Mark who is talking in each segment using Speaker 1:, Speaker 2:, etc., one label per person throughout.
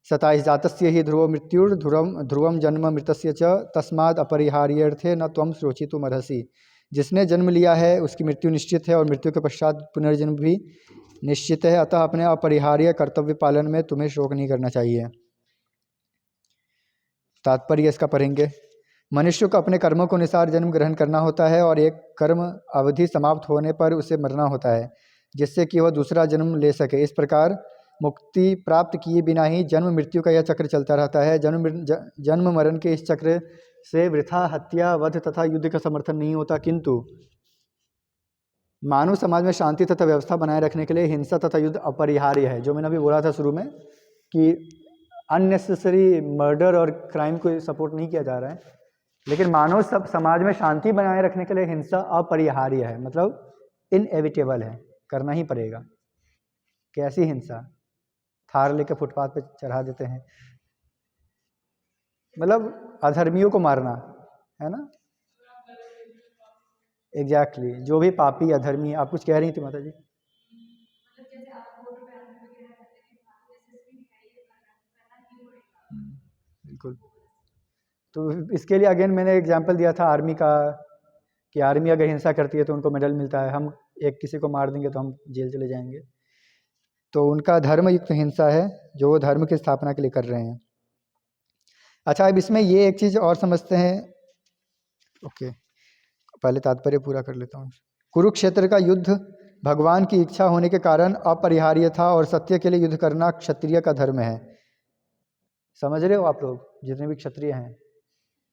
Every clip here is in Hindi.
Speaker 1: 27 जातस्य ही ध्रुव ध्रुवम जन्म मृतस्य च तस्माद अपरिहार्यर्थे न त्वम शोचितुमर्हसि। जिसने जन्म लिया है उसकी मृत्यु निश्चित है और मृत्यु के पश्चात पुनर्जन्म भी निश्चित है, अतः अपने अपरिहार्य कर्तव्य पालन में तुम्हें शोक नहीं करना चाहिए। तात्पर्य इसका पढ़ेंगे। मनुष्य को अपने कर्मों के अनुसार जन्म ग्रहण करना होता है और एक कर्म अवधि समाप्त होने पर उसे मरना होता है, जिससे कि वह दूसरा जन्म ले सके। इस प्रकार मुक्ति प्राप्त किए बिना ही जन्म मृत्यु का यह चक्र चलता रहता है। जन्म मरण के इस चक्र से वृथा हत्या, वध तथा युद्ध का समर्थन नहीं होता, किंतु मानव समाज में शांति तथा व्यवस्था बनाए रखने के लिए हिंसा तथा युद्ध अपरिहार्य है। जो मैंने अभी बोला था शुरू में कि अननेसेसरी मर्डर और क्राइम को सपोर्ट नहीं किया जा रहा है, लेकिन मानव समाज में शांति बनाए रखने के लिए हिंसा अपरिहार्य है, मतलब इनएविटेबल है, करना ही पड़ेगा। कैसी हिंसा? थार लेकर फुटपाथ पे चढ़ा देते हैं, मतलब अधर्मियों को मारना है ना। एग्जैक्टली जो भी पापी अधर्मी। आप कुछ कह रही थी माता जी? बिल्कुल। तो इसके लिए अगेन मैंने एग्जांपल दिया था आर्मी का, कि आर्मी अगर हिंसा करती है तो उनको मेडल मिलता है, हम एक किसी को मार देंगे तो हम जेल चले जाएंगे। तो उनका धर्मयुक्त हिंसा है जो वो धर्म की स्थापना के लिए कर रहे हैं। अच्छा, अब इसमें ये एक चीज़ और समझते हैं। ओके, पहले तात्पर्य पूरा कर लेता हूँ। कुरुक्षेत्र का युद्ध भगवान की इच्छा होने के कारण अपरिहार्य था और सत्य के लिए युद्ध करना क्षत्रिय का धर्म है। समझ रहे हो आप लोग जितने भी क्षत्रिय हैं?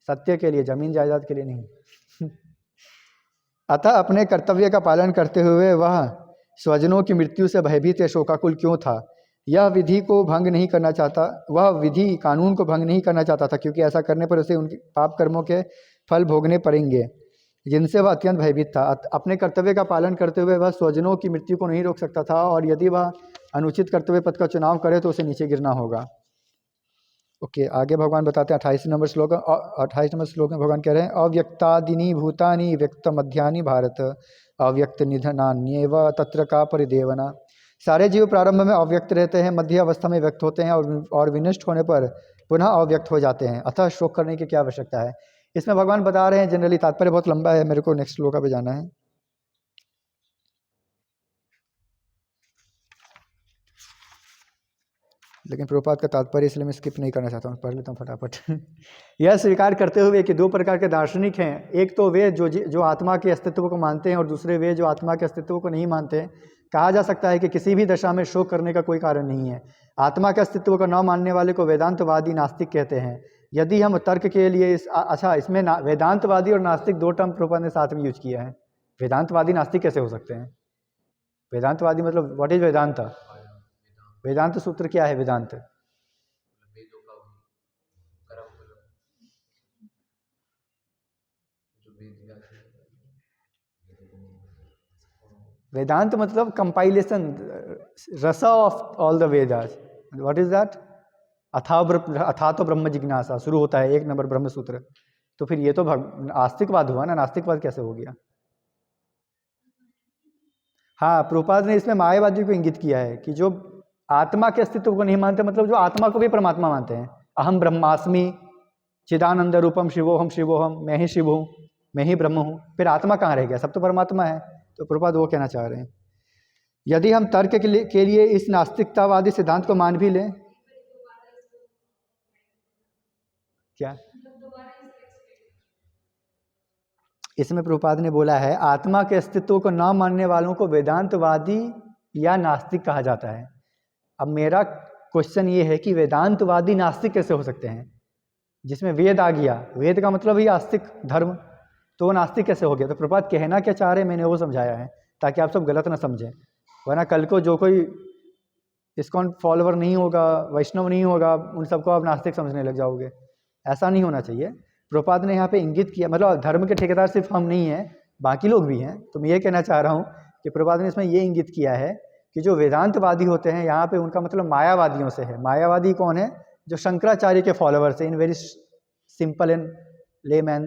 Speaker 1: सत्य के लिए, जमीन जायदाद के लिए नहीं। अतः अपने कर्तव्य का पालन करते हुए वह स्वजनों की मृत्यु से भयभीत या शोकाकुल क्यों था? यह विधि को भंग नहीं करना चाहता, वह विधि कानून को भंग नहीं करना चाहता था, क्योंकि ऐसा करने पर उसे उनके पाप कर्मों के फल भोगने पड़ेंगे जिनसे वह अत्यंत भयभीत था। अपने कर्तव्य का पालन करते हुए वह स्वजनों की मृत्यु को नहीं रोक सकता था, और यदि वह अनुचित कर्तव्य पथ का चुनाव करे तो उसे नीचे गिरना होगा। ओके, आगे भगवान बताते हैं 28 नंबर श्लोक। 28 नंबर श्लोक में भगवान कह रहे हैं, अव्यक्तादिनी भूतानि व्यक्त मध्यानि भारत अव्यक्त निधनान्येव तत्र का परिदेवना। सारे जीव प्रारंभ में अव्यक्त रहते हैं, मध्य अवस्था में व्यक्त होते हैं और विनष्ट होने पर पुनः अव्यक्त हो जाते हैं, अतः शोक करने की क्या आवश्यकता है। इसमें भगवान बता रहे हैं, जनरली तात्पर्य बहुत लंबा है, मेरे को नेक्स्ट श्लोक पे जाना है। लेकिन प्रभुपाद का तात्पर्य इसलिए मैं स्किप नहीं करना चाहता हूँ, पढ़ लेता हूँ फटाफट। यह स्वीकार करते हुए कि दो प्रकार के दार्शनिक हैं, एक तो वे जो आत्मा के अस्तित्व को मानते हैं और दूसरे वे जो आत्मा के अस्तित्व को नहीं मानते हैं। कहा जा सकता है कि किसी भी दशा में शोक करने का कोई कारण नहीं है। आत्मा के अस्तित्व को न मानने वाले को वेदांतवादी नास्तिक कहते हैं। यदि हम तर्क के लिए इसमें वेदांतवादी और नास्तिक दो टर्म प्रभुपाद ने साथ में यूज किया है। वेदांतवादी नास्तिक कैसे हो सकते हैं? वेदांतवादी मतलब व्हाट इज वेदांत? वेदांत सूत्र क्या है? वेदांत वेदांत मतलब कंपाइलेशन, रसा of all the Vedas. What is that? अथा तो ब्रह्म जिज्ञासा शुरू होता है 1 नंबर ब्रह्म सूत्र। तो फिर ये तो आस्तिकवाद हुआ ना, नास्तिकवाद कैसे हो गया? हाँ, प्रभुपाद ने इसमें मायावादी को इंगित किया है कि जो आत्मा के अस्तित्व को नहीं मानते, मतलब जो आत्मा को भी परमात्मा मानते हैं। अहम ब्रह्मास्मि चिदानंद रूपम शिवोहम शिवोहम, मैं ही शिव हूँ, मैं ही ब्रह्म हूँ, फिर आत्मा कहाँ रह गया? सब तो परमात्मा है। तो प्रभुपाद वो कहना चाह रहे हैं। यदि हम तर्क के लिए इस नास्तिकतावादी सिद्धांत को मान भी लें, क्या इसमें प्रभुपाद ने बोला है, आत्मा के अस्तित्व को न मानने वालों को वेदांतवादी या नास्तिक कहा जाता है। अब मेरा क्वेश्चन ये है कि वेदांतवादी नास्तिक कैसे हो सकते हैं? जिसमें वेद आ गया, वेद का मतलब ही आस्तिक धर्म, तो वो नास्तिक कैसे हो गया? तो प्रभुपाद कहना क्या चाह रहे हैं मैंने वो समझाया है, ताकि आप सब गलत ना समझें। वरना कल को जो कोई इस्कॉन फॉलोवर नहीं होगा, वैष्णव नहीं होगा, उन सबको आप नास्तिक समझने लग जाओगे। ऐसा नहीं होना चाहिए। प्रभुपाद ने यहाँ पे इंगित किया, मतलब धर्म के ठेकेदार सिर्फ हम नहीं हैं, बाकी लोग भी हैं। तो मैं ये कहना चाह रहा हूँ कि प्रभुपाद ने इसमें ये इंगित किया है कि जो वेदांतवादी होते हैं यहाँ पे उनका मतलब मायावादियों से है। मायावादी कौन है? जो शंकराचार्य के फॉलोअर्स हैं, in very simple and layman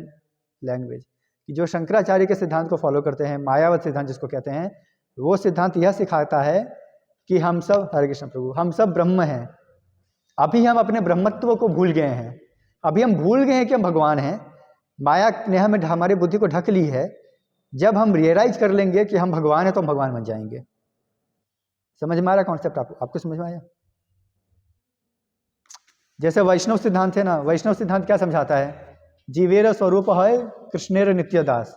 Speaker 1: language, कि जो शंकराचार्य के सिद्धांत को फॉलो करते हैं, मायावाद सिद्धांत जिसको कहते हैं, वो सिद्धांत यह सिखाता है कि हम सब, हरे कृष्ण प्रभु, हम सब ब्रह्म हैं। अभी हम अपने ब्रह्मत्व को भूल गए हैं, अभी हम भूल गए हैं कि हम भगवान हैं। माया ने हमें हमारी बुद्धि को ढक ली है। जब हम रियलाइज कर लेंगे कि हम भगवान हैं तो हम भगवान बन जाएंगे। समझ में आ रहा कॉन्सेप्ट? आपको समझ में आया? जैसे वैष्णव सिद्धांत है ना, वैष्णव सिद्धांत क्या समझाता है? जीवेर स्वरूप है कृष्णेर नित्य दास।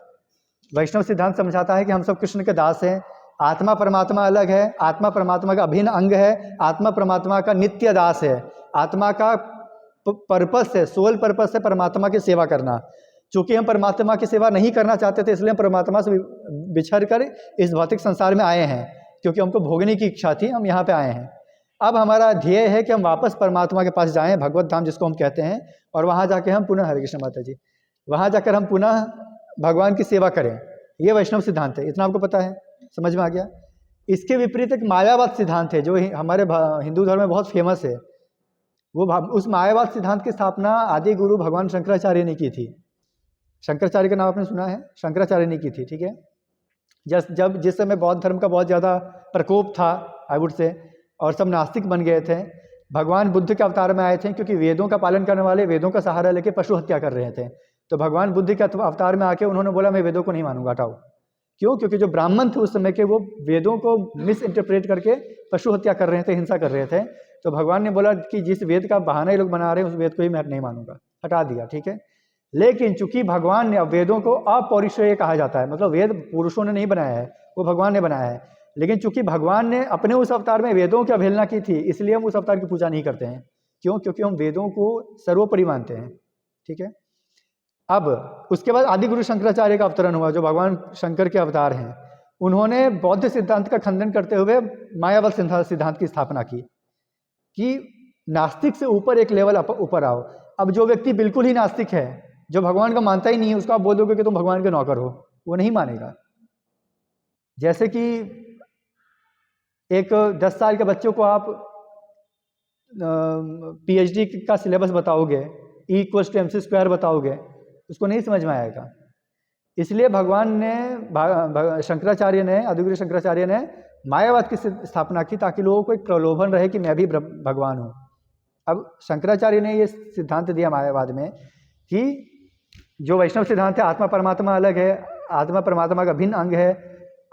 Speaker 1: वैष्णव सिद्धांत समझाता है कि हम सब कृष्ण के दास हैं। आत्मा परमात्मा अलग है, आत्मा परमात्मा का अभिन्न अंग है, आत्मा परमात्मा का नित्य दास है। आत्मा का पर्पस है, सोल पर्पस है परमात्मा की सेवा करना। चूंकि हम परमात्मा की सेवा नहीं करना चाहते थे, इसलिए हम परमात्मा से बिछड़ कर इस भौतिक संसार में आए हैं, क्योंकि हमको भोगने की इच्छा थी, हम यहाँ पे आए हैं। अब हमारा ध्येय है कि हम वापस परमात्मा के पास जाएं, भगवत धाम जिसको हम कहते हैं, और वहाँ जाके हम पुनः, हरे कृष्ण माता जी, वहाँ जाकर हम पुनः भगवान की सेवा करें। ये वैष्णव सिद्धांत है, इतना आपको पता है, समझ में आ गया। इसके विपरीत एक मायावाद सिद्धांत है जो हमारे हिंदू धर्म में बहुत फेमस है। वो उस मायावाद सिद्धांत की स्थापना आदि गुरु भगवान शंकराचार्य ने की थी। शंकराचार्य का नाम आपने सुना है? शंकराचार्य ने की थी, ठीक है। जब जिस समय बौद्ध धर्म का बहुत ज़्यादा प्रकोप था, आई वुड से, और सब नास्तिक बन गए थे, भगवान बुद्ध के अवतार में आए थे, क्योंकि वेदों का पालन करने वाले वेदों का सहारा लेके पशु हत्या कर रहे थे। तो भगवान बुद्ध के अवतार में आके उन्होंने बोला मैं वेदों को नहीं मानूंगा, हटाओ। क्यों? क्योंकि जो ब्राह्मण थे उस समय के, वो वेदों को मिस इंटरप्रेट करके पशु हत्या कर रहे थे, हिंसा कर रहे थे। तो भगवान ने बोला कि जिस वेद का बहाना ये लोग बना रहे हैं उस वेद को ही मैं नहीं मानूंगा, हटा दिया, ठीक है। लेकिन चूंकि भगवान ने, अब वेदों को अपौरुषेय कहा जाता है, मतलब वेद पुरुषों ने नहीं बनाया है, वो भगवान ने बनाया है। लेकिन चूंकि भगवान ने अपने उस अवतार में वेदों की अवहेलना की थी, इसलिए हम उस अवतार की पूजा नहीं करते हैं। क्यों? क्योंकि हम वेदों को सर्वोपरि मानते हैं, ठीक है। अब उसके बाद आदि गुरु शंकराचार्य का अवतरण हुआ, जो भगवान शंकर के अवतार हैं। उन्होंने बौद्ध सिद्धांत का खंडन करते हुए मायावाद सिद्धांत की स्थापना की कि नास्तिक से ऊपर एक लेवल ऊपर आओ। अब जो व्यक्ति बिल्कुल ही नास्तिक है, जो भगवान का मानता ही नहीं है, उसको आप बोल दोगे कि तुम भगवान के नौकर हो, वो नहीं मानेगा। जैसे कि एक 10 साल के बच्चों को आप PhD का सिलेबस बताओगे, E=mc² बताओगे, उसको नहीं समझ में आएगा। इसलिए भगवान ने, शंकराचार्य ने, आदिगुरु शंकराचार्य ने मायावाद की स्थापना की, ताकि लोगों को एक प्रलोभन रहे कि मैं भी भगवान हूँ। अब शंकराचार्य ने ये सिद्धांत दिया मायावाद में कि जो वैष्णव सिद्धांत है, आत्मा परमात्मा अलग है, आत्मा परमात्मा का भिन्न अंग है।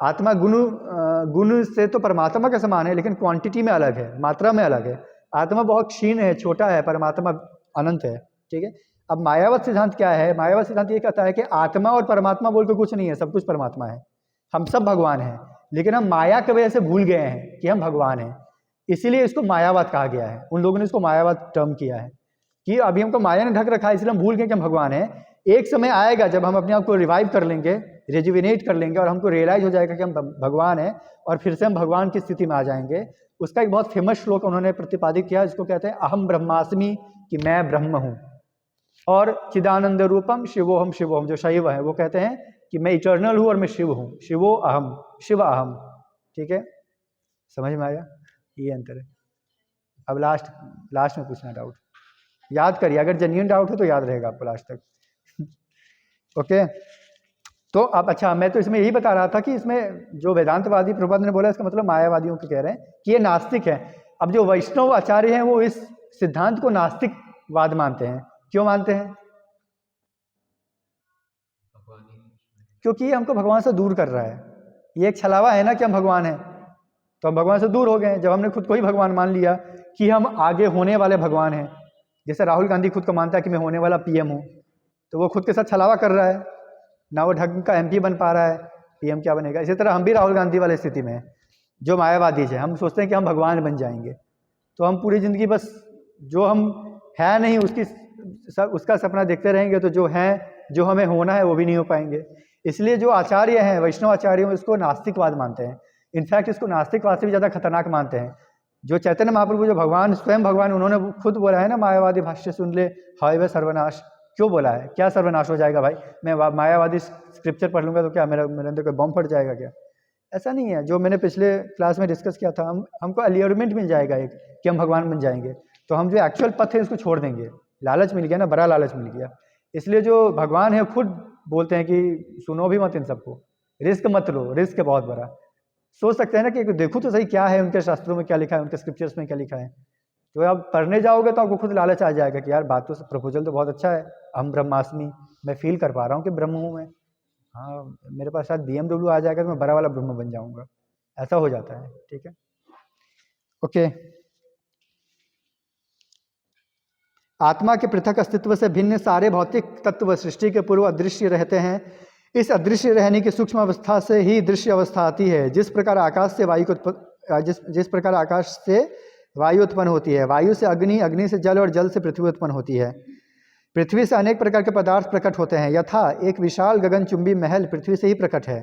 Speaker 1: आत्मा गुण से तो परमात्मा के समान है, लेकिन क्वांटिटी में अलग है, मात्रा में अलग है। आत्मा बहुत क्षीण है, छोटा है, परमात्मा अनंत है, ठीक है। अब मायावाद सिद्धांत क्या है? मायावाद सिद्धांत ये कहता है कि आत्मा और परमात्मा बोल के कुछ नहीं है, सब कुछ परमात्मा है, हम सब भगवान हैं। लेकिन हम माया की वजह से भूल गए हैं कि हम भगवान हैं, इसीलिए इसको मायावाद कहा गया है। उन लोगों ने इसको मायावाद टर्म किया है कि अभी हमको माया ने ढक रखा है, इसलिए हम भूल गए कि हम भगवान हैं। एक समय आएगा जब हम अपने आप को रिवाइव कर लेंगे, रेजुविनेट कर लेंगे, और हमको रियलाइज हो जाएगा कि हम भगवान हैं, और फिर से हम भगवान की स्थिति में आ जाएंगे। उसका एक बहुत फेमस श्लोक उन्होंने प्रतिपादित किया, जिसको कहते हैं अहम ब्रह्मास्मि, कि मैं ब्रह्म हूँ। और चिदानंद रूपम शिवोहम शिवोहम, जो शैव है वो कहते हैं कि मैं इटर्नल हूँ और मैं शिव हूँ, शिवो अहम, शिव अहम, ठीक है। समझ में आया? ये अंतर है। अब लास्ट में पूछना डाउट, याद करिए, अगर जेन्युइन डाउट हो तो याद रहेगा आपको लास्ट तक। ओके, तो अब अच्छा, मैं तो इसमें यही बता रहा था कि इसमें जो वेदांतवादी प्रभुपाद ने बोला, इसका मतलब मायावादियों को कह रहे हैं कि ये नास्तिक है। अब जो वैष्णव आचार्य हैं वो इस सिद्धांत को नास्तिकवाद मानते हैं। क्यों मानते हैं? क्योंकि ये हमको भगवान से दूर कर रहा है। ये एक छलावा है ना कि हम भगवान हैं, तो हम भगवान से दूर हो गए जब हमने खुद को ही भगवान मान लिया कि हम आगे होने वाले भगवान हैं। जैसे राहुल गांधी खुद को मानता है कि मैं होने वाला PM हूँ, तो वो खुद के साथ छलावा कर रहा है ना, वो ढंग का MP बन पा रहा है, PM क्या बनेगा। इसी तरह हम भी राहुल गांधी वाली स्थिति में हैं, जो मायावादी है। हम सोचते हैं कि हम भगवान बन जाएंगे, तो हम पूरी ज़िंदगी बस जो हम है नहीं उसका सपना देखते रहेंगे, तो जो है, जो हमें होना है वो भी नहीं हो पाएंगे। इसलिए जो आचार्य हैं, वैष्णव आचार्य, इसको नास्तिकवाद मानते हैं। इनफैक्ट इसको नास्तिकवाद से भी ज़्यादा खतरनाक मानते हैं। जो चैतन्य महाप्रभु, जो भगवान स्वयं भगवान, उन्होंने खुद बोला है ना, मायावादी भाष्य सुन ले हाय वे सर्वनाश। क्यों बोला है? क्या सर्वनाश हो जाएगा भाई? मैं मायावादी स्क्रिप्चर पढ़ लूँगा तो क्या मेरे अंदर कोई बम फट जाएगा क्या? ऐसा नहीं है। जो मैंने पिछले क्लास में डिस्कस किया था, हमको अलियरमेंट मिल जाएगा एक कि हम भगवान बन जाएंगे, तो हम जो एक्चुअल पथ है उसको छोड़ देंगे। लालच मिल गया ना, बड़ा लालच मिल गया। इसलिए जो भगवान है खुद बोलते हैं कि सुनो भी मत इन सबको, रिस्क मत लो, रिस्क है बहुत बड़ा। सोच सकते हैं ना कि देखो तो सही क्या है उनके शास्त्रों में क्या लिखा है, उनके स्क्रिप्चर्स में क्या लिखा है। तो आप पढ़ने जाओगे तो आपको खुद लालच आ जाएगा कि यार बात तो प्रपोजल तो बहुत अच्छा है, हम ब्रह्मास्मि, मैं फील कर पा रहा हूँ कि ब्रह्म हूँ मैं, हाँ मेरे पास शायद BMW आ जाएगा तो मैं बड़ा वाला ब्रह्म बन जाऊंगा, ऐसा हो जाता है। ठीक है, ओके। आत्मा के पृथक अस्तित्व से भिन्न सारे भौतिक तत्व सृष्टि के पूर्व अदृश्य रहते हैं। इस अदृश्य रहने की सूक्ष्म अवस्था से ही दृश्य अवस्था आती है। जिस प्रकार आकाश से वायु जिस प्रकार आकाश से वायु उत्पन्न होती है, वायु से अग्नि, अग्नि से जल और जल से पृथ्वी उत्पन्न होती है। पृथ्वी से अनेक प्रकार के पदार्थ प्रकट होते हैं, यथा एक विशाल गगनचुंबी महल पृथ्वी से ही प्रकट है।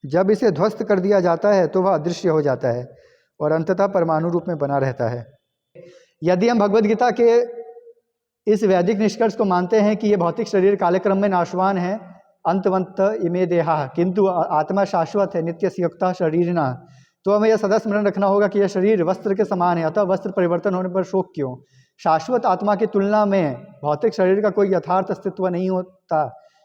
Speaker 1: जब इसे ध्वस्त कर दिया जाता है तो वह अदृश्य हो जाता है और अंततः परमाणु रूप में बना रहता है। यदि हम भगवद गीता के इस वैदिक निष्कर्ष को मानते हैं कि ये भौतिक शरीर कालक्रम में नाशवान है, अंतवंत इमे देहा, किंतु आत्मा शाश्वत है, नित्य संयुक्ता शरीरिणा, तो हमें यह सदा स्मरण रखना होगा कि यह शरीर वस्त्र के समान है, अतः वस्त्र परिवर्तन होने पर शोक क्यों। शाश्वत आत्मा की तुलना में भौतिक शरीर का कोई यथार्थ अस्तित्व नहीं होता,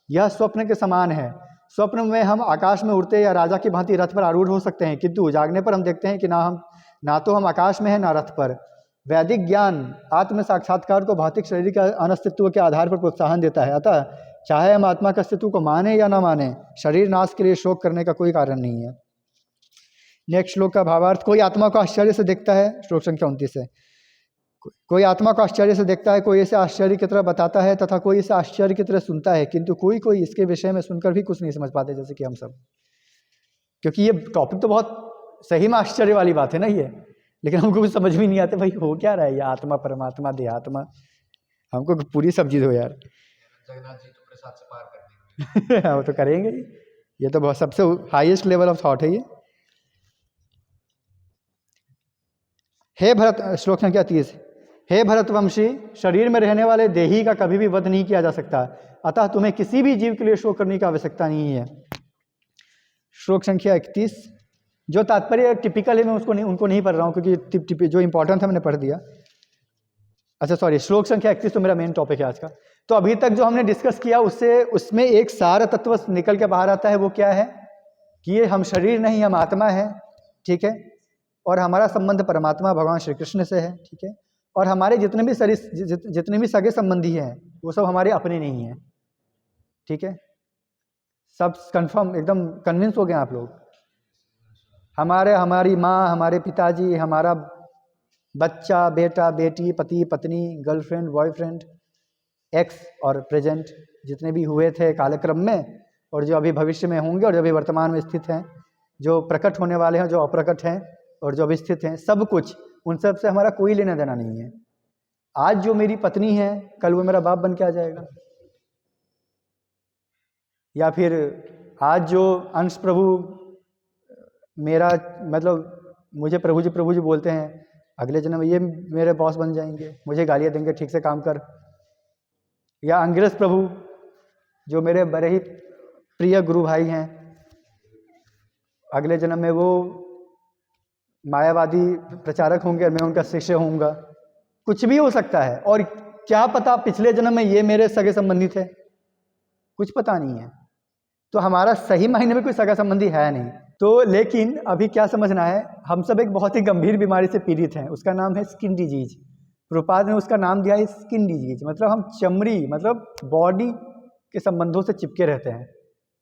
Speaker 1: यह स्वप्न के समान है। स्वप्न में हम आकाश में उड़ते या राजा की भांति रथ पर आरूढ़ हो सकते हैं, किंतु जागने पर हम देखते हैं कि ना तो हम आकाश में हैं ना रथ पर। वैदिक ज्ञान आत्म साक्षात्कार को भौतिक शरीर के अनस्तित्व के आधार पर प्रोत्साहन देता है, अतः चाहे हम आत्मा के अस्तित्व को माने या ना माने, शरीर नाश के लिए शोक करने का कोई कारण नहीं है। नेक्स्ट श्लोक का भावार्थ, कोई आत्मा को आश्चर्य से देखता है, श्लोक संख्या 29 है, कोई आत्मा को आश्चर्य से देखता है, कोई इसे आश्चर्य की तरह बताता है तथा कोई इसे आश्चर्य की तरह सुनता है, किंतु कोई इसके विषय में सुनकर भी कुछ नहीं समझ पाते, जैसे कि हम सब। क्योंकि ये टॉपिक तो बहुत सही में आश्चर्य वाली बात है ना ये, लेकिन हमको कुछ समझ भी नहीं आते भाई हो क्या रहा है ये आत्मा परमात्मा देहात्मा, हमको पूरी सब्जी दो यार।
Speaker 2: जगन्नाथ जी तो प्रसाद से पार कर देंगे।
Speaker 1: वो तो करेंगे ही, ये तो बहुत सबसे हाईएस्ट लेवल ऑफ थॉट है ये। हे भरत, श्लोक संख्या 30, हे भरतवंशी, शरीर में रहने वाले देही का कभी भी वध नहीं किया जा सकता, अतः तुम्हें किसी भी जीव के लिए शोक करने की आवश्यकता नहीं है। श्लोक संख्या 31, जो तात्पर्य टिपिकल है मैं उनको नहीं पढ़ रहा हूँ क्योंकि जो इंपॉर्टेंट था मैंने पढ़ दिया। अच्छा सॉरी, श्लोक संख्या 31 तो मेरा मेन टॉपिक है आज का। तो अभी तक जो हमने डिस्कस किया उसमें एक सार तत्व निकल के बाहर आता है, वो क्या है कि ये हम शरीर नहीं, हम आत्मा है, ठीक है, और हमारा संबंध परमात्मा भगवान श्री कृष्ण से है, ठीक है, और हमारे जितने भी सगे संबंधी हैं वो सब हमारे अपने नहीं हैं, ठीक है, सब कंफर्म एकदम कन्विंस हो गए आप लोग। हमारी माँ, हमारे पिताजी, हमारा बच्चा, बेटा, बेटी, पति, पत्नी, गर्लफ्रेंड, बॉयफ्रेंड, एक्स और प्रेजेंट जितने भी हुए थे कालक्रम में, और जो अभी भविष्य में होंगे, और जो अभी वर्तमान में स्थित हैं, जो प्रकट होने वाले हैं, जो अप्रकट हैं, और जो अभी स्थित हैं, सब कुछ उन सब से हमारा कोई लेना देना नहीं है। आज जो मेरी पत्नी है कल वो मेरा बाप बन के आ जाएगा, या फिर आज जो अंश प्रभु मेरा मतलब मुझे प्रभु जी बोलते हैं, अगले जन्म ये मेरे बॉस बन जाएंगे, मुझे गालियाँ देंगे ठीक से काम कर। या अंग्रेज प्रभु जो मेरे बड़े ही प्रिय गुरु भाई हैं, अगले जन्म में वो मायावादी प्रचारक होंगे और मैं उनका शिष्य होऊंगा। कुछ भी हो सकता है, और क्या पता पिछले जन्म में ये मेरे सगे संबंधी थे, कुछ पता नहीं है। तो हमारा सही मायने में कोई सगा संबंधी है नहीं। तो लेकिन अभी क्या समझना है, हम सब एक बहुत ही गंभीर बीमारी से पीड़ित हैं, उसका नाम है स्किन डिजीज। प्रभुपाद ने उसका नाम दिया है स्किन डिजीज, मतलब हम चमड़ी मतलब बॉडी के संबंधों से चिपके रहते हैं।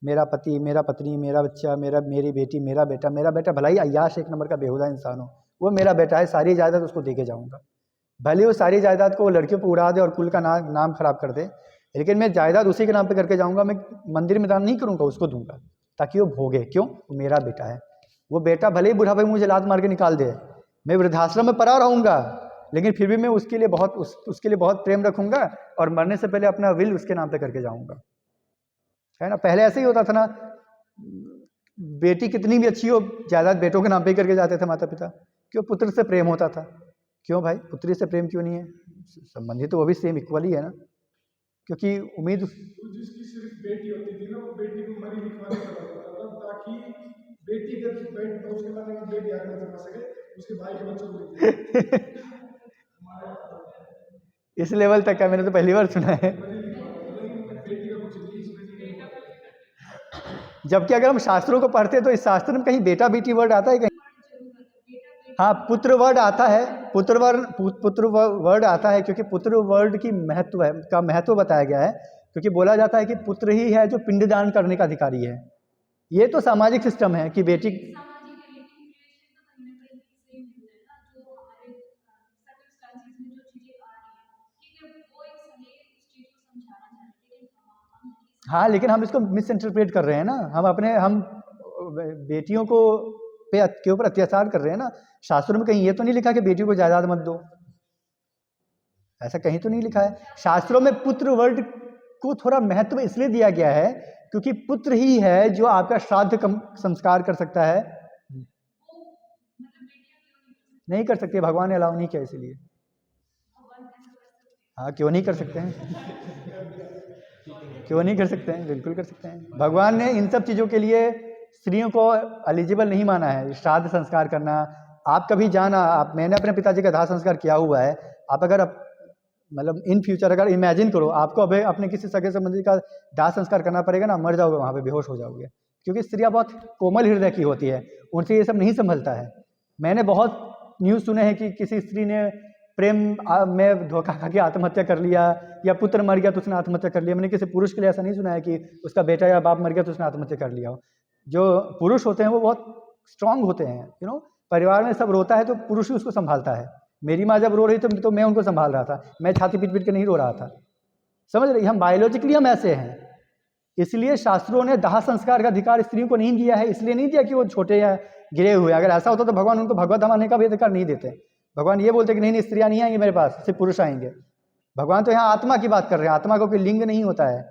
Speaker 1: मेरा पति, मेरा पत्नी, मेरा बच्चा, मेरी बेटी, मेरा बेटा भला ही अय्याश एक नंबर का बेहुदा इंसान हो, वो मेरा बेटा है, सारी जायदाद उसको दे के जाऊँगा। भले वो सारी जायदाद को लड़कियों पर उड़ा दे और कुल का नाम खराब कर दे, लेकिन मैं जायदाद उसी के नाम पे करके जाऊंगा। मैं मंदिर में दान नहीं करूंगा, उसको दूंगा ताकि वो भोगे। क्यों? वो मेरा बेटा है। वो बेटा भले ही बूढ़ा भाई मुझे लात मार के निकाल दे, मैं वृद्धाश्रम में पड़ा रहूंगा, लेकिन फिर भी मैं उसके लिए बहुत प्रेम रखूंगा, और मरने से पहले अपना विल उसके नाम पे करके जाऊंगा, है ना। पहले ऐसे ही होता था ना, बेटी कितनी भी अच्छी हो, जायदाद बेटों के नाम पे ही करके जाते थे माता पिता। क्यों? पुत्र से प्रेम होता था। क्यों भाई? पुत्री से प्रेम क्यों नहीं है? संबंधी तो वो भी सेम इक्वल ही है ना, क्योंकि उम्मीद
Speaker 3: जिसकी सिर्फ बेटी होती थी ना, वो बेटी को मरी लिखवाने का होता था, ताकि बेटी के उसके बाद में बेटी आगे न चला सके, उसके भाई के बच्चों को
Speaker 1: इस लेवल तक का मैंने तो पहली बार सुना है। जबकि अगर हम शास्त्रों को पढ़ते तो इस शास्त्र में कहीं बेटा बेटी वर्ड आता है कहीं? हाँ, पुत्र वर्ड आता है, पुत्र वर्ड आता है क्योंकि पुत्र वर्ड की महत्व है, का महत्व बताया गया है, क्योंकि बोला जाता है कि पुत्र ही है जो पिंडदान करने का अधिकारी है। ये तो सामाजिक सिस्टम है कि बेटी हाँ, लेकिन हम इसको मिस इंटरप्रेट कर रहे हैं ना, हम बेटियों को के ऊपर अत्याचार कर रहे हैं ना। शास्त्रों में कहीं ये तो नहीं लिखा कि बेटियों को जायदाद मत दो, ऐसा कहीं तो नहीं लिखा है। शास्त्रों में पुत्र वर्ड को थोड़ा महत्व इसलिए दिया गया है क्योंकि पुत्र ही है जो आपका श्राद्ध संस्कार कर सकता है। नहीं कर सकते, भगवान ने अलाउ नहीं किया इसीलिए। हाँ, क्यों नहीं कर सकते हैं, क्यों नहीं कर सकते हैं, बिल्कुल कर सकते हैं। भगवान ने इन सब चीज़ों के लिए स्त्रियों को एलिजिबल नहीं माना है। श्राद्ध संस्कार करना, आप कभी जाना, मैंने अपने पिताजी का दाह संस्कार किया हुआ है। आप अगर मतलब इन फ्यूचर अगर इमेजिन करो, आपको अभी अपने किसी सगे संबंधी का दाह संस्कार करना पड़ेगा ना, मर जाओगे वहाँ पे, बेहोश हो जाओगे, क्योंकि स्त्रियाँ बहुत कोमल हृदय की होती है, उनसे ये सब नहीं संभलता है। मैंने बहुत न्यूज़ सुने हैं कि किसी स्त्री ने प्रेम में धोखा खा के आत्महत्या कर लिया, या पुत्र मर गया तो उसने आत्महत्या कर लिया। मैंने किसी पुरुष के लिए ऐसा नहीं सुना है कि उसका बेटा या बाप मर गया तो उसने आत्महत्या कर लिया हो। जो पुरुष होते हैं वो बहुत स्ट्रांग होते हैं, परिवार में सब रोता है तो पुरुष ही उसको संभालता है। मेरी माँ जब रो रही तो मैं उनको संभाल रहा था, मैं छाती पीट पीट के नहीं रो रहा था। समझ रही, हम बायोलॉजिकली हम ऐसे हैं। इसलिए शास्त्रों ने दाह संस्कार का अधिकार स्त्रियों को नहीं दिया है, इसलिए नहीं दिया कि वो छोटे या गिरे हुए। अगर ऐसा होता तो भगवान उनको भगवत धाम आने का भी अधिकार नहीं देते। भगवान ये बोलते कि नहीं स्त्रियाँ नहीं आएंगी मेरे पास, सिर्फ पुरुष आएंगे। भगवान तो यहाँ आत्मा की बात कर रहे हैं, आत्मा को कोई लिंग नहीं होता है।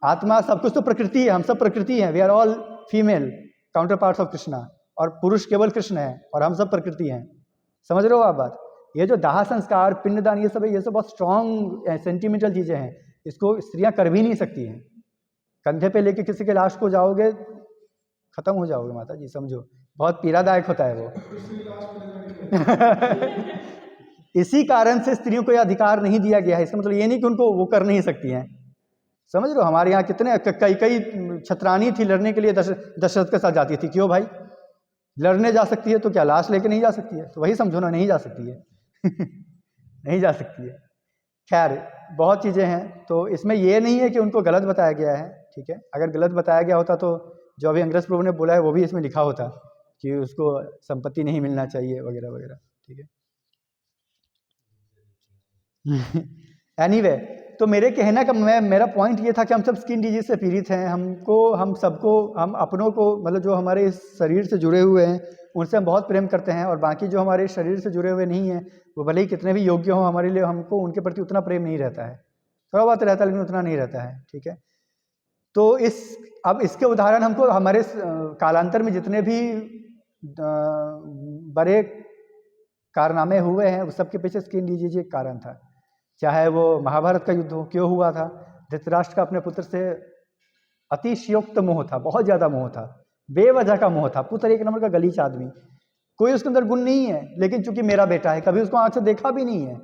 Speaker 1: आत्मा सब कुछ तो प्रकृति है, हम सब प्रकृति हैं। We are all female counterparts of Krishna, और पुरुष केवल कृष्ण है और हम सब प्रकृति हैं। समझ रहे हो आप बात? ये जो दाह संस्कार, पिंडदान, ये सब बहुत स्ट्रॉन्ग सेंटिमेंटल चीज़ें हैं, इसको स्त्रियाँ कर भी नहीं सकती हैं। कंधे पे लेके किसी के लाश को जाओगे, खत्म हो जाओगे माता जी, समझो, बहुत पीड़ादायक होता है वो। इसी कारण से स्त्रियों को यह अधिकार नहीं दिया गया है। इसका मतलब ये नहीं कि उनको वो कर नहीं सकती हैं। समझ रहे हो, हमारे यहाँ कितने कई छत्रानी थी, लड़ने के लिए दशरथ के साथ जाती थी। क्यों भाई, लड़ने जा सकती है तो क्या लाश लेके नहीं जा सकती है? तो वही समझो ना, नहीं जा सकती है। नहीं जा सकती है। खैर, बहुत चीज़ें हैं, तो इसमें ये नहीं है कि उनको गलत बताया गया है, ठीक है। अगर गलत बताया गया होता तो जो अभी अंग्रेज प्रभु ने बोला है वो भी इसमें लिखा होता कि उसको संपत्ति नहीं मिलना चाहिए वगैरह वगैरह, ठीक है। एनीवे, तो मेरे कहने का मेरा पॉइंट ये था कि हम सब स्किन डिजीज से पीड़ित हैं। हम अपनों को, मतलब जो हमारे इस शरीर से जुड़े हुए हैं उनसे हम बहुत प्रेम करते हैं, और बाकी जो हमारे शरीर से जुड़े हुए नहीं हैं वो भले ही कितने भी योग्य हों, हमारे लिए हमको उनके प्रति उतना प्रेम नहीं रहता है। थोड़ा बहुत रहता है लेकिन उतना नहीं रहता है, ठीक है। तो अब इसके उदाहरण हमको हमारे कालांतर में जितने भी बड़े कारनामे हुए हैं उस सब के पीछे स्किन डिजीज एक कारण था। चाहे वो महाभारत का युद्ध हो, क्यों हुआ था? धृतराष्ट्र का अपने पुत्र से अतिशयोक्त मोह था, बहुत ज़्यादा मोह था, बेवजह का मोह था। पुत्र एक नंबर का गलीच आदमी, कोई उसके अंदर गुण नहीं है, लेकिन चूंकि मेरा बेटा है, कभी उसको आंख से देखा भी नहीं है,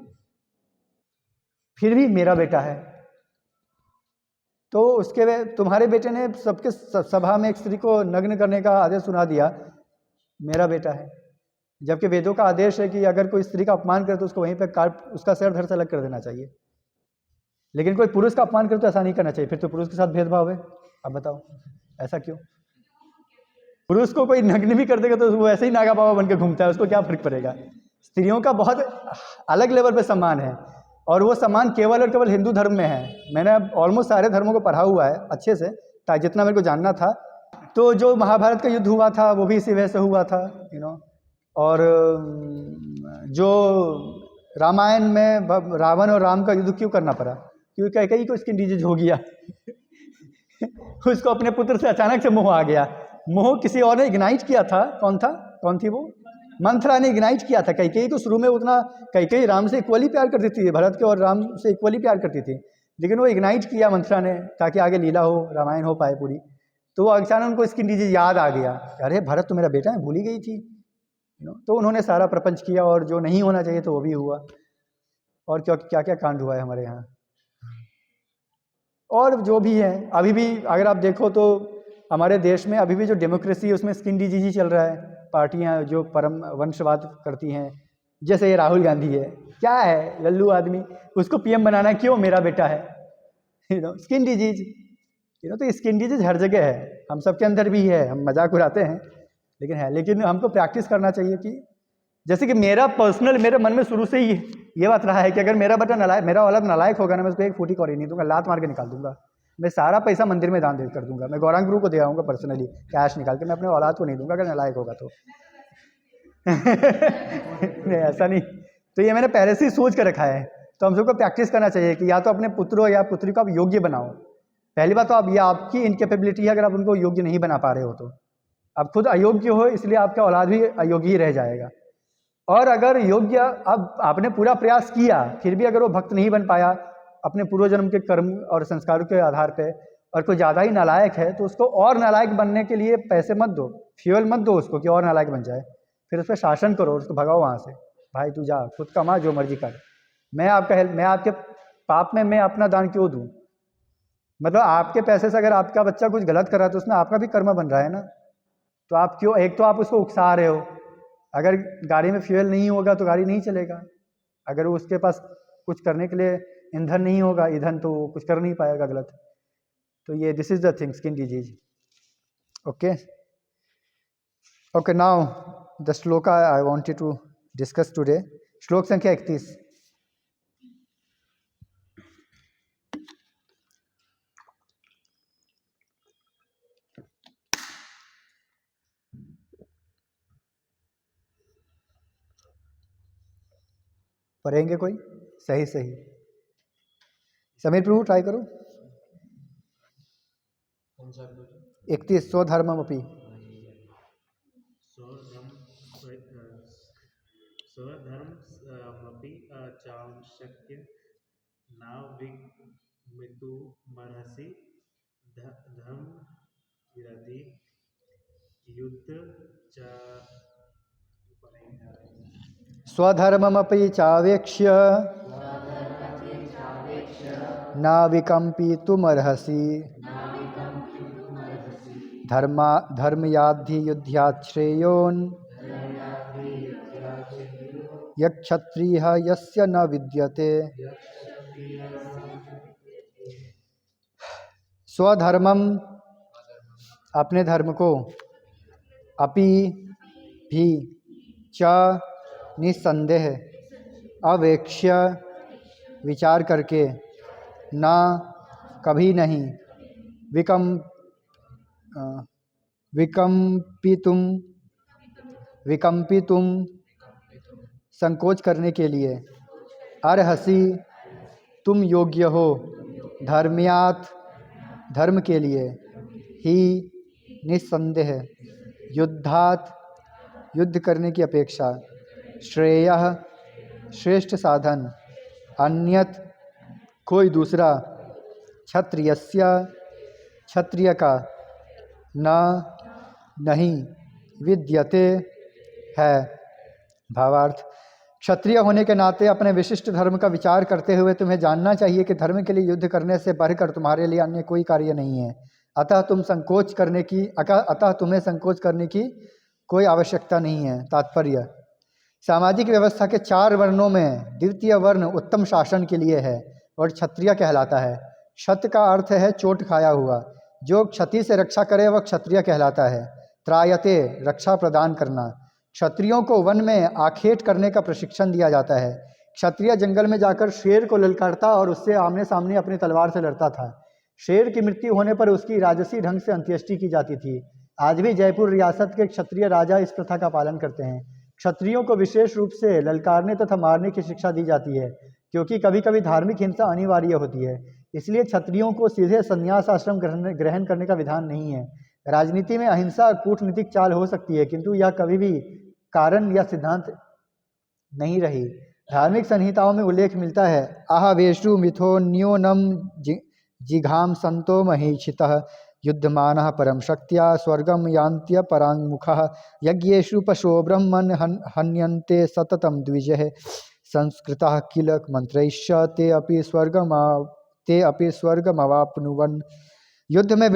Speaker 1: फिर भी मेरा बेटा है। तो तुम्हारे बेटे ने सबके सभा में एक स्त्री को नग्न करने का आदेश सुना दिया, मेरा बेटा है। जबकि वेदों का आदेश है कि अगर कोई स्त्री का अपमान करे तो उसको वहीं पे उसका सिर धड़ से अलग कर देना चाहिए। लेकिन कोई पुरुष का अपमान करे तो ऐसा नहीं करना चाहिए, फिर तो पुरुष के साथ भेदभाव है। अब बताओ ऐसा क्यों? पुरुष को कोई नग्न भी कर देगा तो वो ऐसे ही नागा बाबा बन के घूमता है, उसको क्या फर्क पड़ेगा? स्त्रियों का बहुत अलग लेवल पे सम्मान है, और वो सम्मान केवल और केवल हिंदू धर्म में है। मैंने ऑलमोस्ट सारे धर्मों को पढ़ा हुआ है अच्छे से, जितना मेरे को जानना था। तो जो महाभारत का युद्ध हुआ था वो भी इसी वजह से हुआ था, और जो रामायण में रावण और राम का युद्ध क्यों करना पड़ा? क्योंकि कैकेयी को स्किन डिजीज हो गया। उसको अपने पुत्र से अचानक से मोह आ गया। मोह किसी और ने इग्नाइट किया था। कौन थी वो? मंथरा ने इग्नाइट किया था। कैकेयी तो शुरू में उतना, कैकेयी राम से इक्वली प्यार करती थी, भरत के और राम से इक्वली प्यार करती थी, लेकिन वो इग्नाइट किया मंथरा ने ताकि आगे लीला हो, रामायण हो पाए पूरी। तो वो अचानक उनको स्किन डिजीज याद आ गया, अरे भरत तो मेरा बेटा है, भूल ही गई थी। तो उन्होंने सारा प्रपंच किया, और जो नहीं होना चाहिए तो वो भी हुआ। और क्या क्या कांड हुआ है हमारे यहाँ। और जो भी है, अभी भी अगर आप देखो तो हमारे देश में अभी भी जो डेमोक्रेसी है उसमें स्किन डिजीज ही चल रहा है। पार्टियां जो परम वंशवाद करती हैं, जैसे ये राहुल गांधी है, क्या है लल्लू आदमी, उसको पीएम बनाना क्यों, मेरा बेटा है, स्किन डिजीज, तो स्किन डिजीज हर जगह है, हम सबके अंदर भी है, हम मजाक उड़ाते हैं लेकिन है। लेकिन हमको प्रैक्टिस करना चाहिए कि जैसे कि मेरा पर्सनल, मेरे मन में शुरू से ही ये बात रहा है कि अगर मेरा बेटा नालायक, मेरा औलाद नालायक होगा ना, मैं उसको एक फूटी कौड़ी नहीं दूंगा, लात मार के निकाल दूंगा, मैं सारा पैसा मंदिर में दान दे कर दूंगा, मैं गौरांग गुरु को दे आऊँगा पर्सनली कैश निकाल के, मैं अपने औलाद को नहीं दूंगा अगर नालायक होगा तो। नहीं ऐसा नहीं, तो ये मैंने पहले से ही सोच कर रखा है। तो हम सबको प्रैक्टिस करना चाहिए कि या तो अपने पुत्रों या पुत्री को आप योग्य बनाओ। पहली बात तो आप, ये आपकी इनकेपेबिलिटी है अगर आप उनको योग्य नहीं बना पा रहे हो तो। आप खुद अयोग्य हो इसलिए आपका औलाद भी अयोग्य ही रह जाएगा। और अगर योग्य, अब आपने पूरा प्रयास किया फिर भी अगर वो भक्त नहीं बन पाया अपने पूर्व जन्म के कर्म और संस्कारों के आधार पे, और कोई ज़्यादा ही नालायक है, तो उसको और नालायक बनने के लिए पैसे मत दो, फ्यूल मत दो उसको कि और नालायक बन जाए, फिर उस पर शासन करो, उसको भगाओ वहाँ से, भाई तू जा खुद कमा जो मर्जी कर, मैं आपका हेल्प, मैं आपके पाप में मैं अपना दान क्यों दूँ। मतलब आपके पैसे से अगर आपका बच्चा कुछ गलत कर रहा है तो उसमें आपका भी कर्म बन रहा है ना, तो आप क्यों, एक तो आप उसको उकसा रहे हो, अगर गाड़ी में फ्यूल नहीं होगा तो गाड़ी नहीं चलेगा, अगर उसके पास कुछ करने के लिए ईंधन नहीं होगा, ईंधन, तो कुछ कर नहीं पाएगा गलत। तो ये this is the thing, skin disease. Okay okay, now the shloka I wanted to discuss today, श्लोक संख्या 31। पढ़ेंगे कोई? सही सही, समीर प्रभु ट्राई करो। 31, स्वधर्ममपि।
Speaker 4: स्वधर्ममपि चावश्यक्य नाविकमितुमर्हसि धर्मविरधि युद्ध च।
Speaker 1: स्वधर्ममपि चावेक्ष्य नाविकम्पितुमर्हसि धर्मयाद्धि युध्याच्छ्रेयोन् यक्षत्रियः यस्य न विद्यते। स्वधर्मम, अपने धर्म को, अपि भी, च निसंदेह, अवेक्ष्य विचार करके, ना कभी नहीं, विकम्पितुम संकोच करने के लिए, अर्हसि तुम योग्य हो, धर्म्यात् धर्म के लिए, ही निस्संदेह, युद्धात् युद्ध करने की अपेक्षा, श्रेयः श्रेष्ठ साधन, अन्यत कोई दूसरा, क्षत्रियस्य क्षत्रिय का, न नहीं, विद्यते है। भावार्थ, क्षत्रिय होने के नाते अपने विशिष्ट धर्म का विचार करते हुए तुम्हें जानना चाहिए कि धर्म के लिए युद्ध करने से बढ़कर तुम्हारे लिए अन्य कोई कार्य नहीं है। अतः तुम्हें संकोच करने की कोई आवश्यकता नहीं है। तात्पर्य, सामाजिक व्यवस्था के 4 वर्णों में द्वितीय वर्ण उत्तम शासन के लिए है और क्षत्रिय कहलाता है। क्षत का अर्थ है चोट खाया हुआ, जो क्षति से रक्षा करे वह क्षत्रिय कहलाता है। त्रायते, रक्षा प्रदान करना। क्षत्रियों को वन में आखेट करने का प्रशिक्षण दिया जाता है। क्षत्रिय जंगल में जाकर शेर को ललकारता और उससे आमने सामने अपनी तलवार से लड़ता था। शेर की मृत्यु होने पर उसकी राजसी ढंग से अंत्येष्टि की जाती थी। आज भी जयपुर रियासत के क्षत्रिय राजा इस प्रथा का पालन करते हैं। क्षत्रियों को विशेष रूप से ललकारने तथा मारने की शिक्षा दी जाती है, क्योंकि कभी कभी धार्मिक हिंसा अनिवार्य होती है। इसलिए क्षत्रियों को सीधे संन्यास आश्रम ग्रहण करने का विधान नहीं है। राजनीति में अहिंसा कूटनीतिक चाल हो सकती है, किंतु यह कभी भी कारण या सिद्धांत नहीं रही। धार्मिक संहिताओं में उल्लेख मिलता है, आहावेशु मिथो न्यूनम जिघाम संतो महीक्षितः युद्धमानः परम शक्त्या स्वर्गम यान्त्य पराङ्मुखः यज्ञेषु पशो ब्रह्मन् हन्यन्ते सततं द्विजः संस्कृतः किल मंत्रैश्च ते अपि स्वर्गमवाप्नुवन्। युद्ध में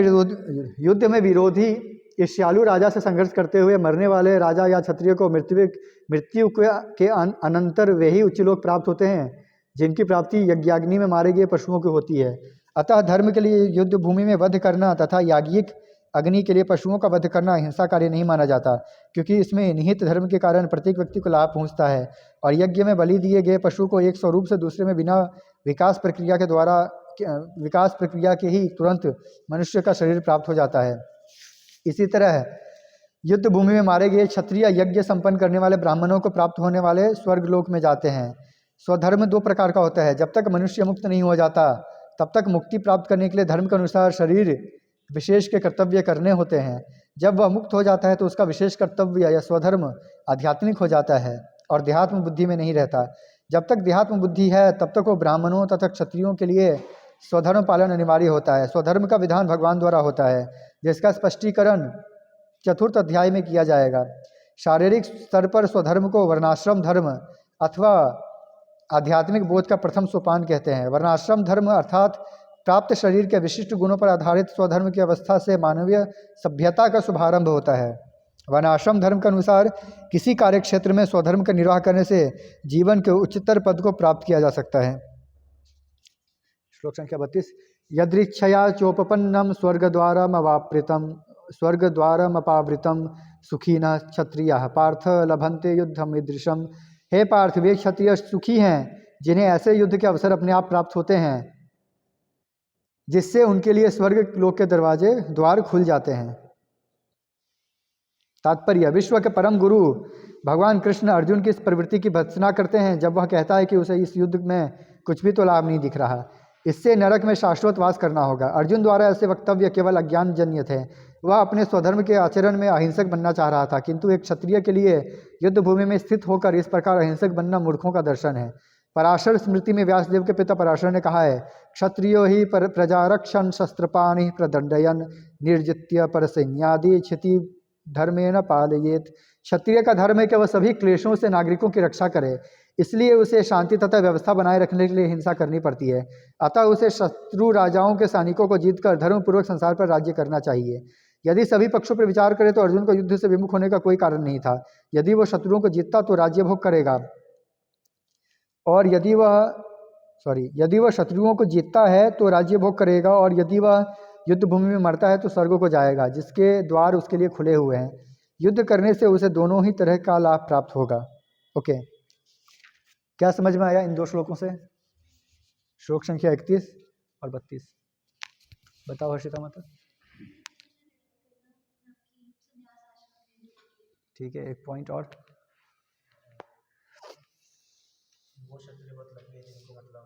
Speaker 1: विरोधी ईर्ष्यालु राजा से संघर्ष करते हुए मरने वाले राजा या क्षत्रिय को मृत्यु के अनंतर वे ही उच्च लोक प्राप्त होते हैं जिनकी प्राप्ति यज्ञाग्नि में मारे गए पशुओं की होती है। अतः धर्म के लिए युद्ध भूमि में वध करना तथा याज्ञिक अग्नि के लिए पशुओं का वध करना हिंसा कार्य नहीं माना जाता, क्योंकि इसमें निहित धर्म के कारण प्रत्येक व्यक्ति को लाभ पहुंचता है और यज्ञ में बलि दिए गए पशु को एक स्वरूप से दूसरे में बिना विकास प्रक्रिया के ही तुरंत मनुष्य का शरीर प्राप्त हो जाता है। इसी तरह युद्ध भूमि में मारे गए क्षत्रिय यज्ञ संपन्न करने वाले ब्राह्मणों को प्राप्त होने वाले स्वर्ग लोक में जाते हैं। स्वधर्म दो प्रकार का होता है। जब तक मनुष्य मुक्त नहीं हो जाता तब तक मुक्ति प्राप्त करने के लिए धर्म के अनुसार शरीर विशेष के कर्तव्य करने होते हैं। जब वह मुक्त हो जाता है तो उसका विशेष कर्तव्य या स्वधर्म आध्यात्मिक हो जाता है और देहात्म बुद्धि में नहीं रहता। जब तक देहात्म बुद्धि है तब तक वो ब्राह्मणों तथा क्षत्रियों के लिए स्वधर्म पालन अनिवार्य होता है। स्वधर्म का विधान भगवान द्वारा होता है, जिसका स्पष्टीकरण चतुर्थ अध्याय में किया जाएगा। शारीरिक स्तर पर स्वधर्म को वर्णाश्रम धर्म अथवा आध्यात्मिक बोध का प्रथम सोपान कहते हैं। वर्णाश्रम धर्म अर्थात प्राप्त शरीर के विशिष्ट गुणों पर आधारित स्वधर्म की अवस्था से मानवीय सभ्यता का शुभारंभ होता है। वर्णाश्रम धर्म के अनुसार किसी कार्य क्षेत्र में स्वधर्म का निर्वाह करने से जीवन के उच्चतर पद को प्राप्त किया जा सकता है। श्लोक संख्या 32। यदृच्छया चोपपन्नम स्वर्गद्वारमपावृतम सुखिनः क्षत्रियाः पार्थ लभन्ते युद्धम ईदृशम। हे पार्थ, वे क्षत्रिय सुखी हैं जिन्हें ऐसे युद्ध के अवसर अपने आप प्राप्त होते हैं जिससे उनके लिए स्वर्ग लोक के द्वार खुल जाते हैं। तात्पर्य: विश्व के परम गुरु भगवान कृष्ण अर्जुन की इस प्रवृत्ति की भर्त्सना करते हैं जब वह कहता है कि उसे इस युद्ध में कुछ भी तो लाभ नहीं दिख रहा, इससे नरक में शाश्वत वास करना होगा। अर्जुन द्वारा ऐसे वक्तव्य केवल अज्ञान जन्य थे। वह अपने स्वधर्म के आचरण में अहिंसक बनना चाह रहा था, किंतु एक क्षत्रिय के लिए युद्ध भूमि में स्थित होकर इस प्रकार अहिंसक बनना मूर्खों का दर्शन है। पराशर स्मृति में व्यासदेव के पिता पराशर ने कहा है, क्षत्रियो ही प्रजारक्षण शस्त्रपाणि प्रदंडयन निर्जित्य परसैन्यादि क्षति धर्मेण पालयेत। क्षत्रिय का धर्म है कि वह सभी क्लेशों से नागरिकों की रक्षा करे, इसलिए उसे शांति तथा व्यवस्था बनाए रखने के लिए हिंसा करनी पड़ती है। अतः उसे शत्रु राजाओं के सैनिकों को जीतकर धर्मपूर्वक संसार पर राज्य करना चाहिए। यदि सभी पक्षों पर विचार करें तो अर्जुन को युद्ध से विमुख होने का कोई कारण नहीं था। यदि वह शत्रुओं को जीतता तो राज्य भोग करेगा, और यदि वह शत्रुओं को जीतता है तो राज्य भोग करेगा, और यदि वह युद्ध भूमि में मरता है तो स्वर्ग को जाएगा, जिसके द्वार उसके लिए खुले हुए हैं। युद्ध करने से उसे दोनों ही तरह का लाभ प्राप्त होगा। ओके, क्या समझ में आया इन दो श्लोकों से? श्लोक संख्या 31 और 32 बताओ हर्षिता माता। ठीक है, एक पॉइंट और।
Speaker 4: वो क्षत्रिय मतलब ये जिनको मतलब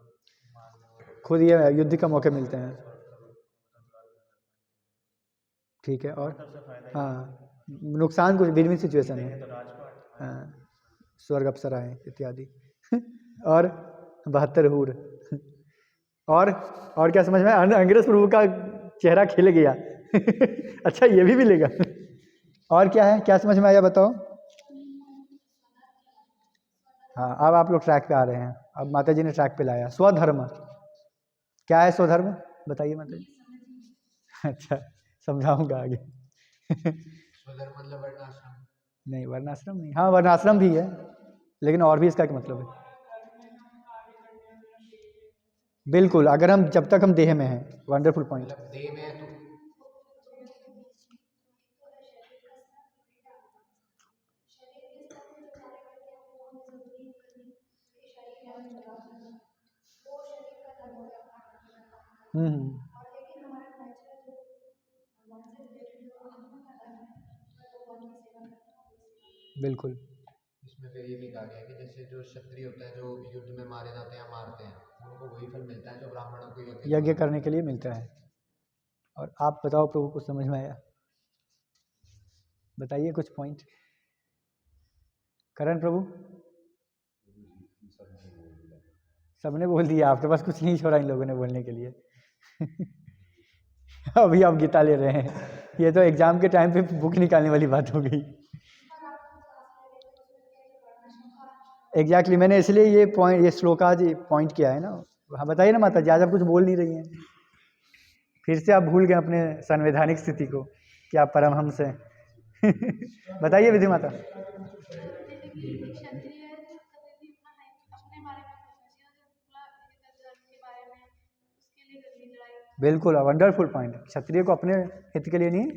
Speaker 4: मारने
Speaker 1: खुद ये युद्ध का मौके मिलते हैं। ठीक है, और हाँ, नुकसान कुछ विन-विन सिचुएशन है। हाँ, स्वर्ग अप्सराएं इत्यादि और 72 हूर और क्या समझ में? अंग्रेज प्रभु का चेहरा खिल गया अच्छा, ये भी मिलेगा और क्या है, क्या समझ में आया बताओ? हाँ, अब आप लोग ट्रैक पे आ रहे हैं। अब माता जी ने ट्रैक पे लाया। स्वधर्म क्या है? स्वधर्म बताइए माता जी। अच्छा, समझाऊंगा आगे
Speaker 2: स्वधर्म मतलब वर्णाश्रम
Speaker 1: नहीं, वर्णाश्रम नहीं। हाँ, वर्णाश्रम भी है, लेकिन और भी इसका क्या मतलब है? बिल्कुल, अगर हम जब तक हम देह में हैं। Wonderful point.
Speaker 2: मतलब देह में है तो
Speaker 1: बिल्कुल।
Speaker 2: इसमें फिर ये भी कहा गया है कि जैसे जो क्षत्रिय होता है जो युद्ध में मारे जाते हैं, मारते हैं, उनको वही फल मिलता है जो ब्राह्मणों को
Speaker 1: यज्ञ करने के लिए मिलता है। और आप बताओ प्रभु, कुछ समझ में आया? बताइए कुछ पॉइंट। करण प्रभु सबने बोल दिया, आपके पास कुछ नहीं छोड़ा इन लोगों ने बोलने के लिए अभी आप गीता ले रहे हैं। ये तो एग्जाम के टाइम पे बुक निकालने वाली बात हो गई। एग्जैक्टली, मैंने इसलिए ये श्लोक आज पॉइंट किया है ना। हाँ, बताइए ना माता जी, आज आप कुछ बोल नहीं रही हैं। फिर से आप भूल गए अपने संवैधानिक स्थिति को क्या परमहंस है। बताइए विधि माता।
Speaker 5: जैसे कि क्षत्रिय है तो कभी भी अपने बारे में सोचना चाहिए और पूरा धर्म के बारे में उसके लिए करनी लड़ाई।
Speaker 1: बिल्कुल वंडरफुल पॉइंट। क्षत्रिय को अपने हित के लिए नहीं,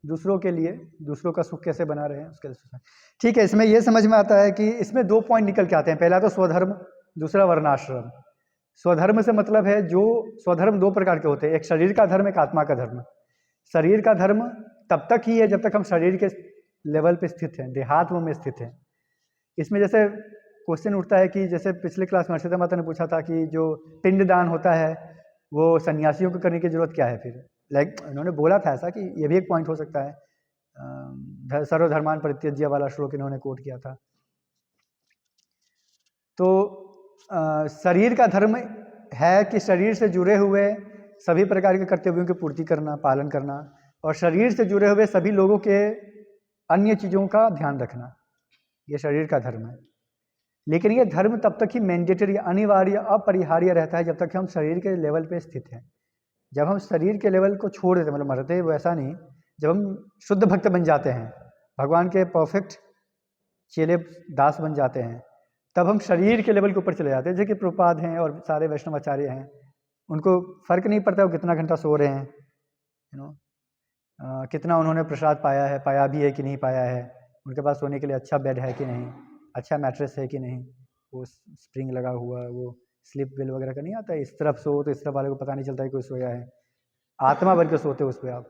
Speaker 1: दूसरों के लिए, दूसरों का सुख कैसे बना रहे हैं उसके लिए सोचना। ठीक है, इसमें यह समझ में आता है कि इसमें 2 पॉइंट निकल के आते हैं। पहला तो स्वधर्म, दूसरा वर्णाश्रम। स्वधर्म से मतलब है जो स्वधर्म 2 प्रकार के होते हैं, एक शरीर का धर्म, एक आत्मा का धर्म। शरीर का धर्म तब तक ही है जब तक हम शरीर के लेवल पे स्थित हैं, देहात्म में स्थित हैं। इसमें जैसे क्वेश्चन उठता है कि जैसे पिछले क्लास में अर्षिता माता ने पूछा था कि जो पिंडदान होता है वो सन्यासियों को करने की जरूरत क्या है फिर। लाइक उन्होंने बोला था ऐसा कि ये भी एक पॉइंट हो सकता है। सर्वधर्मान परित्यज्य वाला श्लोक इन्होंने कोट किया था। तो शरीर का धर्म है कि शरीर से जुड़े हुए सभी प्रकार के कर्तव्यों की पूर्ति करना, पालन करना, और शरीर से जुड़े हुए सभी लोगों के अन्य चीज़ों का ध्यान रखना, ये शरीर का धर्म है। लेकिन ये धर्म तब तक ही मैंडेटरी, अनिवार्य, अपरिहार्य रहता है जब तक हम शरीर के लेवल पे स्थित हैं। जब हम शरीर के लेवल को छोड़ देते, मतलब मरते वैसा नहीं, जब हम शुद्ध भक्त बन जाते हैं, भगवान के परफेक्ट चेले दास बन जाते हैं, तब हम शरीर के लेवल के ऊपर चले जाते हैं। जैसे कि प्रभुपाद हैं और सारे वैष्णवाचार्य हैं, उनको फ़र्क नहीं पड़ता वो कितना घंटा सो रहे हैं, कितना उन्होंने प्रसाद पाया है, पाया भी है कि नहीं पाया है, उनके पास सोने के लिए अच्छा बेड है कि नहीं, अच्छा मैट्रेस है कि नहीं, वो स्प्रिंग लगा हुआ, वो स्लिप वेल वगैरह का नहीं आता है, इस तरफ सो तो इस तरफ वाले को पता नहीं चलता है कोई सोया है, आत्मा बन के सोते उस पर आप,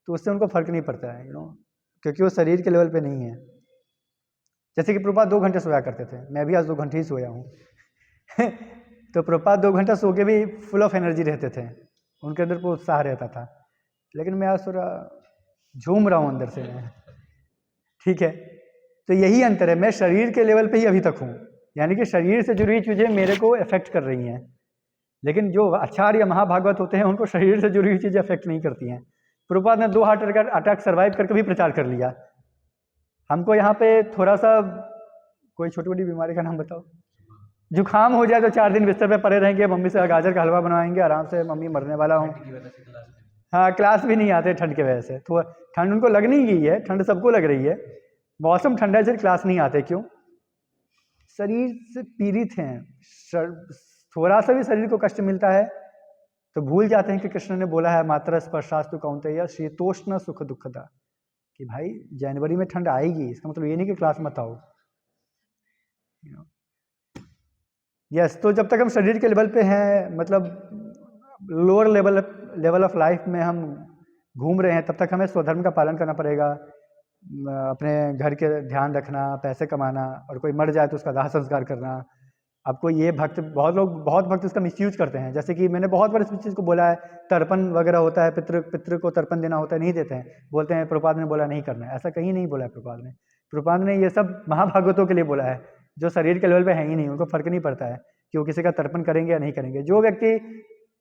Speaker 1: तो उससे उनको फ़र्क नहीं पड़ता है, क्योंकि वो शरीर के लेवल पे नहीं है। जैसे कि प्रभुपाद 2 घंटे सोया करते थे, मैं भी आज 2 घंटे ही सोया हूँ। तो प्रभुपाद 2 घंटा सो के भी फुल ऑफ एनर्जी रहते थे, उनके अंदर को उत्साह रहता था। लेकिन मैं आज थोड़ा झूम रहा हूँ अंदर से मैं। ठीक है, तो यही अंतर है, मैं शरीर के लेवल पे ही अभी तक हूँ, यानी कि शरीर से जुड़ी हुई चीज़ें मेरे को अफेक्ट कर रही हैं। लेकिन जो आचार्य महाभागवत होते हैं उनको शरीर से जुड़ी हुई चीज़ें अफेक्ट नहीं करती हैं। प्रभुपाद ने 2 हार्ट अटैक सर्वाइव करके भी प्रचार कर लिया। हमको यहाँ पे थोड़ा सा कोई छोटी मोटी बीमारी का नाम बताओ, जुकाम हो जाए तो 4 दिन बिस्तर पे पड़े रहेंगे, मम्मी से गाजर का हलवा बनवाएंगे आराम से, मम्मी मरने वाला हूँ। हाँ, क्लास भी नहीं आते ठंड के वजह से, थोड़ा ठंड उनको लग नहीं गई है, ठंड सबको लग रही है, मौसम ठंडा है, क्लास नहीं आते। क्यों? शरीर से पीड़ित हैं, थोड़ा सा भी शरीर को कष्ट मिलता है तो भूल जाते हैं कि कृष्ण ने बोला है मात्र स्पर्शास्तु कौन्तेय शीतोष्ण सुख दुखदा, कि भाई जनवरी में ठंड आएगी, इसका मतलब ये नहीं कि क्लास मत आओ। यस, तो जब तक हम शरीर के लेवल पे हैं, मतलब लोअर लेवल ऑफ लाइफ में हम घूम रहे हैं, तब तक हमें स्वधर्म का पालन करना पड़ेगा, अपने घर के ध्यान रखना, पैसे कमाना, और कोई मर जाए तो उसका दाह संस्कार करना। अब कोई ये भक्त, बहुत भक्त इसका मिसयूज करते हैं, जैसे कि मैंने बहुत बार इस चीज़ को बोला है, तर्पण वगैरह होता है, पितृ को तर्पण देना होता है, नहीं देते हैं, बोलते हैं प्रभुपाद ने बोला नहीं करना है। ऐसा कहीं नहीं बोला है प्रभुपाद ने। प्रभुपाद ने ये सब महाभागवतों के लिए बोला है, जो शरीर के लेवल पे है ही नहीं, उनको फर्क नहीं पड़ता है कि वो किसी का तर्पण करेंगे या नहीं करेंगे। जो व्यक्ति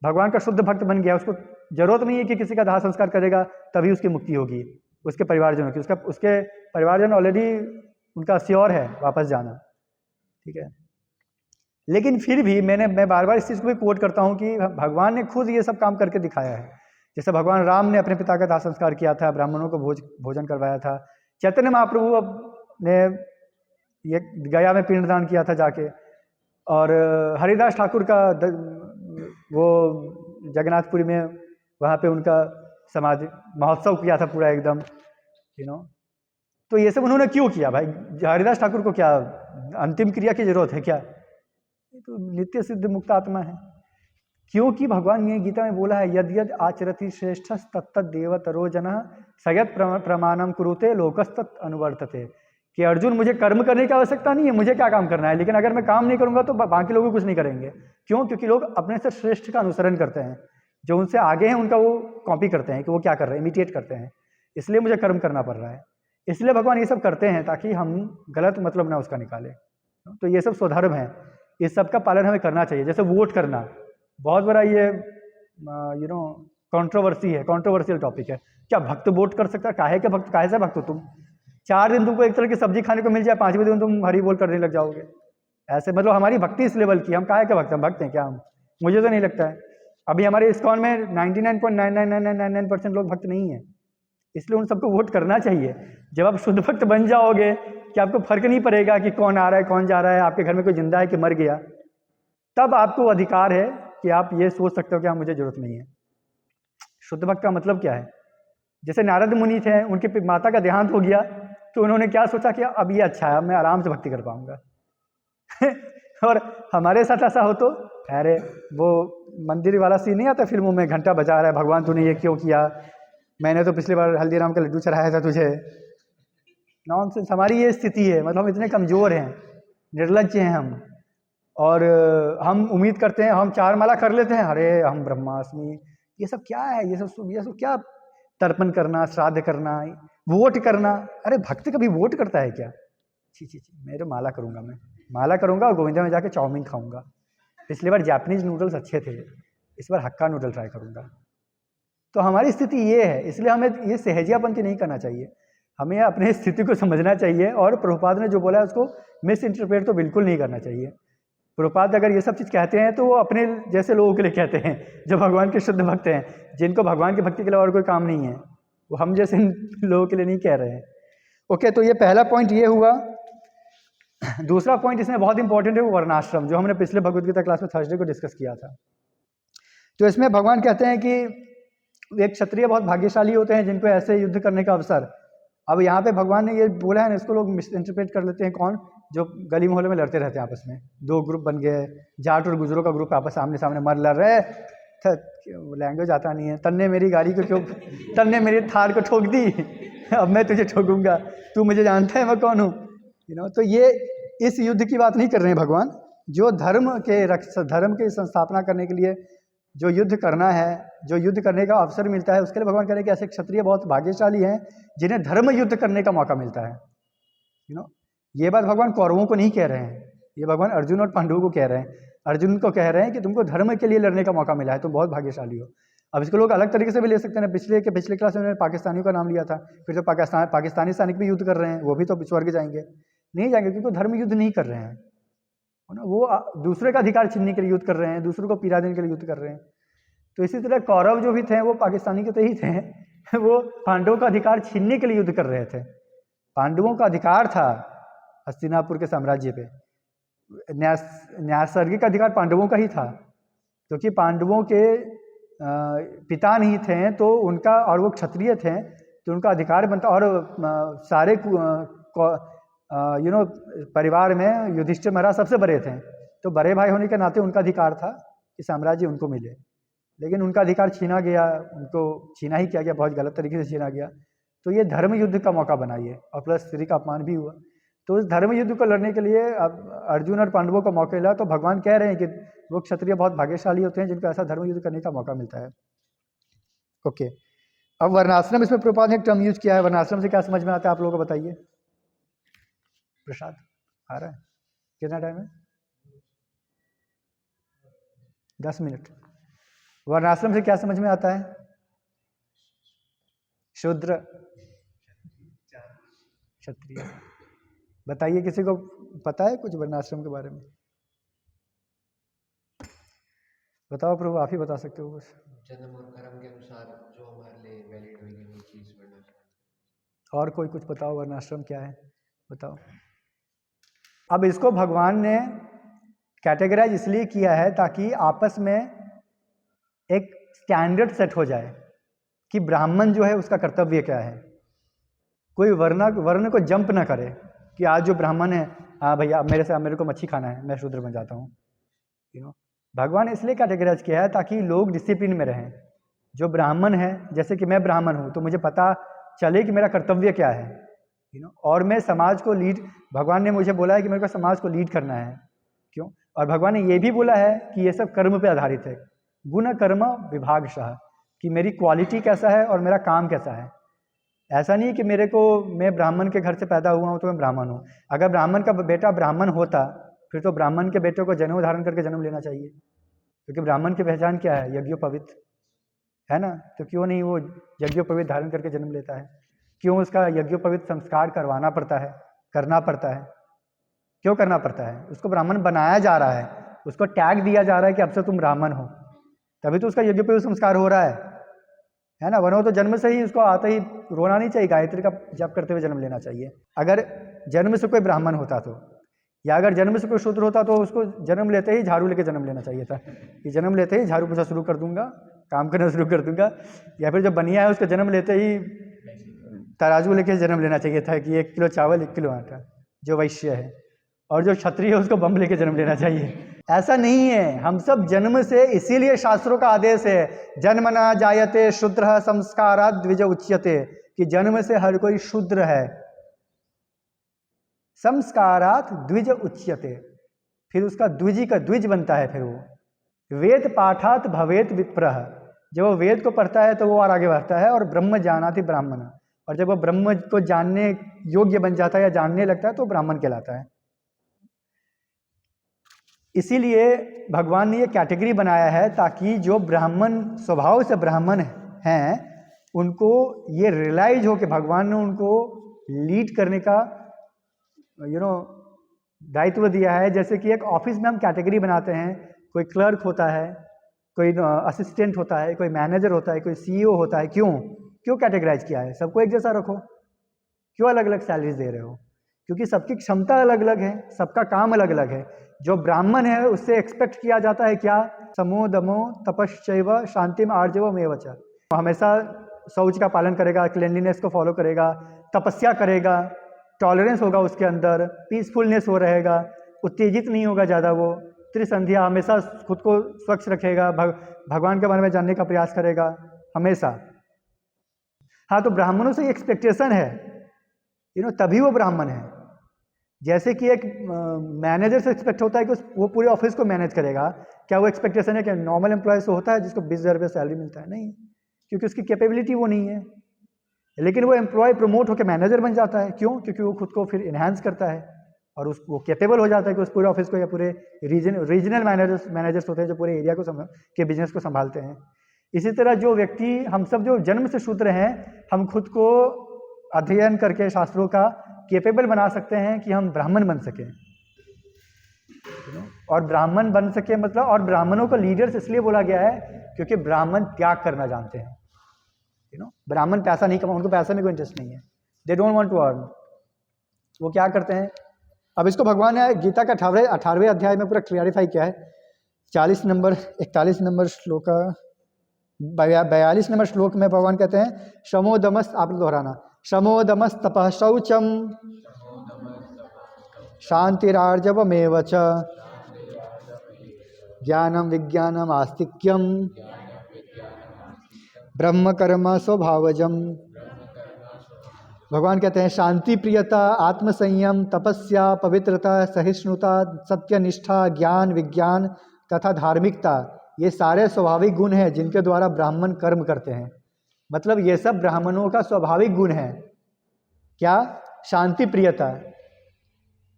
Speaker 1: भगवान का शुद्ध भक्त बन गया, उसको जरूरत नहीं है कि किसी का दाह संस्कार करेगा तभी उसकी मुक्ति होगी, उसके परिवारजनों की, उसके परिवारजन ऑलरेडी उनका श्योर है वापस जाना। ठीक है, लेकिन फिर भी मैं बार बार इस चीज़ को भी कोट करता हूँ कि भगवान ने खुद ये सब काम करके दिखाया है। जैसे भगवान राम ने अपने पिता का दाह संस्कार किया था, ब्राह्मणों को भोजन करवाया था। चैतन्य महाप्रभु ने ये गया में पिंडदान किया था जाके, और हरिदास ठाकुर का वो जगन्नाथपुरी में वहाँ पे उनका समाधि महोत्सव किया था पूरा एकदम, तो ये सब उन्होंने क्यों किया भाई? हरिदास ठाकुर को क्या अंतिम क्रिया की जरूरत है क्या? तो नित्य सिद्ध मुक्त आत्मा है। क्योंकि भगवान ने गीता में बोला है, यद यद आचरति श्रेष्ठ तत्त देवतरो जनः सयत प्रमाणम कुरुते लोकस्तत् अनुवर्तते, कि अर्जुन मुझे कर्म करने की आवश्यकता नहीं है, मुझे क्या काम करना है, लेकिन अगर मैं काम नहीं करूंगा तो बाकी लोग कुछ नहीं करेंगे। क्यों? क्योंकि लोग अपने से श्रेष्ठ का अनुसरण करते हैं, जो उनसे आगे हैं उनका वो कॉपी करते हैं कि वो क्या कर रहे हैं, इमिटेट करते हैं, इसलिए मुझे कर्म करना पड़ रहा है। इसलिए भगवान ये सब करते हैं ताकि हम गलत मतलब ना उसका निकालें। तो ये सब स्वधर्म है, इस सब का पालन हमें करना चाहिए। जैसे वोट करना बहुत बड़ा ये कंट्रोवर्सी है, कंट्रोवर्शियल टॉपिक है। क्या भक्त वोट कर सकता है? काहे के भक्त, काहे से भक्त हो तुम? 4 दिन तुमको एक तरह की सब्जी खाने को मिल जाए, 5वें दिन तुम हरी बोल करने लग जाओगे। ऐसे मतलब हमारी भक्ति इस लेवल की, हम काहे के भक्त हैं? भक्त हैं क्या हम? मुझे तो नहीं लगता है। अभी हमारे इस्कॉन में 99.99999% लोग भक्त नहीं है। इसलिए उन सबको वोट करना चाहिए। जब आप शुद्ध भक्त बन जाओगे कि आपको फर्क नहीं पड़ेगा कि कौन आ रहा है कौन जा रहा है, आपके घर में कोई जिंदा है कि मर गया, तब आपको अधिकार है कि आप ये सोच सकते हो कि हाँ मुझे जरूरत नहीं है। शुद्ध भक्त का मतलब क्या है? जैसे नारद मुनि थे, उनके माता का देहांत हो गया तो उन्होंने क्या सोचा कि अब ये अच्छा है, अब मैं आराम से भक्ति कर पाऊंगा। और हमारे साथ ऐसा हो तो अरे वो मंदिर वाला सीन नहीं आता फिल्मों में, घंटा बजा रहा है, भगवान तूने ये क्यों किया, मैंने तो पिछली बार हल्दीराम का लड्डू चढ़ाया था तुझे। नॉनसेंस। हमारी ये स्थिति है, मतलब हम इतने कमज़ोर हैं, निर्लज्ज हैं हम, और हम उम्मीद करते हैं, हम 4 माला कर लेते हैं, अरे हम ब्रह्मास्मि, ये सब क्या है, ये सब क्या तर्पण करना, श्राद्ध करना, वोट करना। अरे भक्त कभी वोट करता है क्या? छी छी छी, मेरे माला करूँगा, मैं माला करूँगा और गोविंदा में जाके चाउमीन खाऊंगा। पिछली बार जापानीज नूडल्स अच्छे थे, इस बार हक्का नूडल ट्राई करूँगा। तो हमारी स्थिति ये है, इसलिए हमें ये सहजियापंथी नहीं करना चाहिए, हमें अपने स्थिति को समझना चाहिए। और प्रभुपाद ने जो बोला है उसको मिस इंटरप्रेट तो बिल्कुल नहीं करना चाहिए। प्रभुपाद अगर ये सब चीज़ कहते हैं तो वो अपने जैसे लोगों के लिए कहते हैं जो भगवान के शुद्ध भक्त हैं, जिनको भगवान की भक्ति के लिए और कोई काम नहीं है, वो हम जैसे लोगों के लिए नहीं कह रहे हैं। ओके, तो ये पहला पॉइंट ये हुआ। दूसरा पॉइंट इसमें बहुत इंपॉर्टेंट है, वो वर्णाश्रम, जो हमने पिछले भगवद गीता क्लास में थर्सडे को डिस्कस किया था। तो इसमें भगवान कहते हैं कि एक क्षत्रिय बहुत भाग्यशाली होते हैं जिनको ऐसे युद्ध करने का अवसर। अब यहाँ पे भगवान ने ये बोला है ना, इसको लोग मिस इंटरप्रेट कर लेते हैं, कौन? जो गली मोहल्ले में लड़ते रहते हैं आपस में, 2 ग्रुप बन गए, जाट और गुजरों का ग्रुप आपस आमने सामने लड़ रहे, लैंग्वेज आता नहीं है, तन्ने मेरी गाड़ी को क्यों, तन्ने मेरी थार को ठोक दी, अब मैं तुझे ठोकूंगा, तू मुझे जानता है मैं कौन हूँ, तो ये इस युद्ध की बात नहीं कर रहे हैं भगवान। जो धर्म की संस्थापना करने के लिए जो युद्ध करना है, जो युद्ध करने का अवसर मिलता है, उसके लिए भगवान कह रहे हैं कि ऐसे क्षत्रिय बहुत भाग्यशाली हैं जिन्हें धर्म युद्ध करने का मौका मिलता है। ये बात भगवान कौरवों को नहीं कह रहे हैं, ये भगवान अर्जुन और पांडवों को कह रहे हैं। अर्जुन को कह रहे हैं कि तुमको धर्म के लिए लड़ने का मौका मिला है, तुम बहुत भाग्यशाली हो। अब इसको लोग अलग तरीके से भी ले सकते हैं। पिछले क्लास में मैंने पाकिस्तानियों का नाम लिया था, फिर तो पाकिस्तानी सैनिक भी युद्ध कर रहे हैं, वो भी तो स्वर्ग जाएंगे? नहीं जाएंगे, क्योंकि धर्म युद्ध नहीं कर रहे हैं, है ना। वो दूसरे का अधिकार छीनने के लिए युद्ध कर रहे हैं, दूसरों को पीड़ा देने के लिए युद्ध कर रहे हैं। तो इसी तरह कौरव जो भी थे वो पाकिस्तानी के तो ही थे, वो पांडवों का अधिकार छीनने के लिए युद्ध कर रहे थे। पांडवों का अधिकार था हस्तिनापुर के साम्राज्य पे, न्यासर्गिक अधिकार पांडवों का ही था, क्योंकि पांडवों के पिता नहीं थे तो उनका, और वो क्षत्रिय थे तो उनका अधिकार बनता। और सारे परिवार में युधिष्ठिर महाराज सबसे बड़े थे, तो बड़े भाई होने के नाते उनका अधिकार था कि साम्राज्य उनको मिले, लेकिन उनका अधिकार छीना गया, उनको छीना ही किया गया, बहुत गलत तरीके से छीना गया। तो ये धर्म युद्ध का मौका बना ये, और प्लस स्त्री का अपमान भी हुआ। तो इस धर्म युद्ध को लड़ने के लिए अब अर्जुन और पांडवों को मौका मिला, तो भगवान कह रहे हैं कि वो क्षत्रिय बहुत भाग्यशाली होते हैं जिनको ऐसा धर्म युद्ध करने का मौका मिलता है। ओके, अब वर्णाश्रम, इसमें प्रभुपाद ने एक टर्म यूज किया है। वर्णाश्रम से क्या समझ में आता है आप लोगों को बताइए? प्रसाद आ रहा है? कितना टाइम है? 10 मिनट। वर्णाश्रम से क्या समझ में आता है? शूद्र, क्षत्रिय। बताइए, किसी को पता है कुछ वर्णाश्रम के बारे में? बताओ प्रभु, आप ही बता सकते हो बस।
Speaker 2: जन्म और कर्म के अनुसार जो हमारे लिए वैलिड होगी वो चीज वर्णाश्रम।
Speaker 1: और कोई कुछ बताओ, वर्णाश्रम क्या है बताओ। अब इसको भगवान ने कैटेगराइज इसलिए किया है ताकि आपस में एक स्टैंडर्ड सेट हो जाए कि ब्राह्मण जो है उसका कर्तव्य क्या है। कोई वर्ण को जंप ना करे कि आज जो ब्राह्मण है, हाँ भैया मेरे को मच्छी खाना है, मैं शूद्र बन जाता हूँ। भगवान इसलिए कैटेगराइज किया है ताकि लोग डिसिप्लिन में रहें। जो ब्राह्मण है, जैसे कि मैं ब्राह्मण हूँ तो मुझे पता चले कि मेरा कर्तव्य क्या है, और मैं समाज को लीड, भगवान ने मुझे बोला है कि मेरे को समाज को लीड करना है। क्यों? और भगवान ने ये भी बोला है कि ये सब कर्म पे आधारित है, गुण कर्म विभागशः, कि मेरी क्वालिटी कैसा है और मेरा काम कैसा है। ऐसा नहीं कि मैं ब्राह्मण के घर से पैदा हुआ हूँ तो मैं ब्राह्मण हूँ। अगर ब्राह्मण का बेटा ब्राह्मण होता फिर तो ब्राह्मण के बेटे को जनेऊ धारण करके जन्म लेना चाहिए, क्योंकि ब्राह्मण की पहचान क्या है? यज्ञोपवीत, है ना। तो क्यों नहीं वो यज्ञोपवीत धारण करके जन्म लेता है? क्यों उसका यज्ञोपवीत संस्कार करवाना पड़ता है, करना पड़ता है? क्यों करना पड़ता है? उसको ब्राह्मण बनाया जा रहा है, उसको टैग दिया जा रहा है कि अब से तुम ब्राह्मण हो, तभी तो उसका यज्ञोपवीत संस्कार हो रहा है। है ना। वरना तो जन्म से ही उसको आते ही रोना नहीं चाहिए, गायत्री का जप करते हुए जन्म लेना चाहिए। अगर जन्म से कोई ब्राह्मण होता तो, या अगर जन्म से कोई शूद्र होता तो उसको जन्म लेते ही झाड़ू लेके जन्म लेना चाहिए था कि जन्म लेते ही झाड़ू पोछा शुरू कर दूंगा, काम करना शुरू कर दूंगा। या फिर जो बनिया है उसको जन्म लेते ही तराजू लेके जन्म लेना चाहिए था कि 1 किलो चावल 1 किलो आटा, जो वैश्य है। और जो क्षत्रिय है उसको बम लेके जन्म लेना चाहिए। ऐसा नहीं है, हम सब जन्म से, इसीलिए शास्त्रों का आदेश है जन्मना जायते शूद्र संस्कारात् द्विज उच्यते, कि जन्म से हर कोई शूद्र है, संस्कारात् द्विज उच्यते, फिर उसका द्विजी का द्विज बनता है। फिर वो वेद पाठात भवेत विप्रः, जब वो वेद को पढ़ता है तो वो और आगे बढ़ता है। और ब्रह्म जानाति ब्राह्मण, और जब वो ब्रह्म को जानने योग्य बन जाता है या जानने लगता है तो ब्राह्मण कहलाता है। इसीलिए भगवान ने ये कैटेगरी बनाया है ताकि जो ब्राह्मण स्वभाव से ब्राह्मण हैं उनको ये रियलाइज हो कि भगवान ने उनको लीड करने का दायित्व दिया है। जैसे कि एक ऑफिस में हम कैटेगरी बनाते हैं, कोई क्लर्क होता है, कोई असिस्टेंट होता है, कोई मैनेजर होता है, कोई सीईओ होता है। क्यों कैटेगराइज किया है? सबको एक जैसा रखो। क्यों अलग अलग सैलरीज दे रहे हो? क्योंकि सबकी क्षमता अलग अलग है, सबका काम अलग अलग है। जो ब्राह्मण है उससे एक्सपेक्ट किया जाता है क्या? समो दमो तपश्चैव शांतिम आर्जवम एव च, हमेशा शौच का पालन करेगा, क्लेनलीनेस को फॉलो करेगा, तपस्या करेगा, टॉलरेंस होगा उसके अंदर, पीसफुलनेस हो रहेगा, उत्तेजित नहीं होगा ज़्यादा, वो त्रिसंध्या, हमेशा खुद को स्वच्छ रखेगा, भगवान के बारे में जानने का प्रयास करेगा हमेशा। हाँ, तो ब्राह्मणों से एक्सपेक्टेशन है, तभी वो ब्राह्मण है। जैसे कि एक मैनेजर से एक्सपेक्ट होता है कि वो पूरे ऑफिस को मैनेज करेगा, क्या वो एक्सपेक्टेशन है कि नॉर्मल एम्प्लॉय से होता है जिसको 20,000 रुपये सैलरी मिलता है? नहीं, क्योंकि उसकी कैपेबिलिटी वो नहीं है। लेकिन वो एम्प्लॉय प्रमोट होकर मैनेजर बन जाता है। क्यों? क्योंकि वो खुद को फिर इन्हांस करता है और वो कैपेबल हो जाता है कि उस पूरे ऑफिस को या पूरे रीजनल मैनेजर्स होते हैं जो पूरे एरिया को के बिजनेस को संभालते हैं। इसी तरह जो व्यक्ति, हम सब जो जन्म से शूद्र हैं, हम खुद को अध्ययन करके शास्त्रों का कैपेबल बना सकते हैं कि हम ब्राह्मण बन सकें। और ब्राह्मण बन सके मतलब, और ब्राह्मणों को लीडर्स इसलिए बोला गया है क्योंकि ब्राह्मण त्याग करना जानते हैं। ब्राह्मण पैसा नहीं कमा, उनको पैसे में कोई इंटरेस्ट नहीं है, they don't want to earn. वो क्या करते हैं? अब इसको भगवान ने गीता का 18वें अध्याय में पूरा क्लियरिफाई किया है। 41 नंबर श्लोक, 42 नंबर श्लोक में भगवान कहते हैं शमोदमस, आप दोहराना, शमोदमस तपः शौचम शांतिरार्जवमेव च ज्ञानम विज्ञानम आस्तिक्यम ब्रह्म कर्म स्वभावजम। भगवान कहते हैं शांति प्रियता, आत्मसंयम, तपस्या, पवित्रता, सहिष्णुता, सत्यनिष्ठा, ज्ञान विज्ञान तथा धार्मिकता, ये सारे स्वाभाविक गुण हैं जिनके द्वारा ब्राह्मण कर्म करते हैं। मतलब ये सब ब्राह्मणों का स्वाभाविक गुण है। क्या? शांति प्रियता,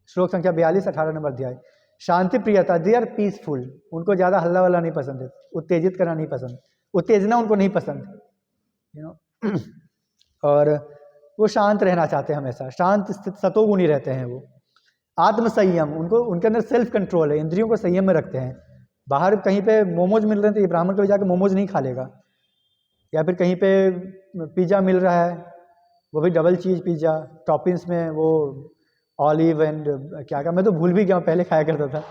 Speaker 1: श्लोक संख्या 42 18 नंबर अध्याय। शांति प्रियता, दे आर पीसफुल, उनको ज़्यादा हल्ला वल्ला नहीं पसंद है, उत्तेजित करना नहीं पसंद, उत्तेजना उनको नहीं पसंद, और वो शांत रहना चाहते हैं, हमेशा शांत स्थित सतोगुणी रहते हैं वो। आत्मसंयम, उनके अंदर सेल्फ कंट्रोल है, इंद्रियों को संयम में रखते हैं। बाहर कहीं पे मोमोज मिल रहे हैं तो ये ब्राह्मण कभी जाकर मोमोज नहीं खा लेगा, या फिर कहीं पे पिज़्ज़ा मिल रहा है, वो भी डबल चीज़ पिज़्ज़ा, टॉपिंग्स में वो ऑलिव एंड क्या मैं तो भूल भी गया, पहले खाया करता था।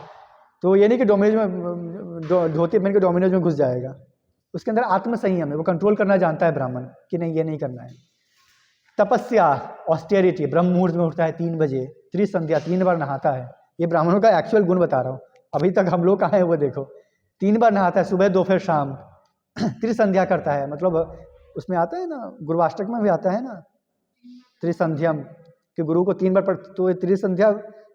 Speaker 1: तो ये नहीं कि डोमिनोज में धोती पहन के डोमिनोज में घुस जाएगा, उसके अंदर आत्मसंयम है, वो कंट्रोल करना जानता है ब्राह्मण कि नहीं ये नहीं करना है। तपस्या, ऑस्टेरिटी, ब्रह्म मुहूर्त में उठता है 3 बजे, त्रिसंध्या 3 बार नहाता है। ये ब्राह्मणों का एक्चुअल गुण बता रहा हूँ, अभी तक हम लोग कहाँ हैं वो देखो। 3 बार नहाता है, सुबह दोपहर शाम। त्रिसंध्या करता है, मतलब उसमें आता है ना, गुरुवाष्टक में भी आता है ना त्रिसंध्यम, कि गुरु को 3 बार पढ़। तो त्रिसंध्या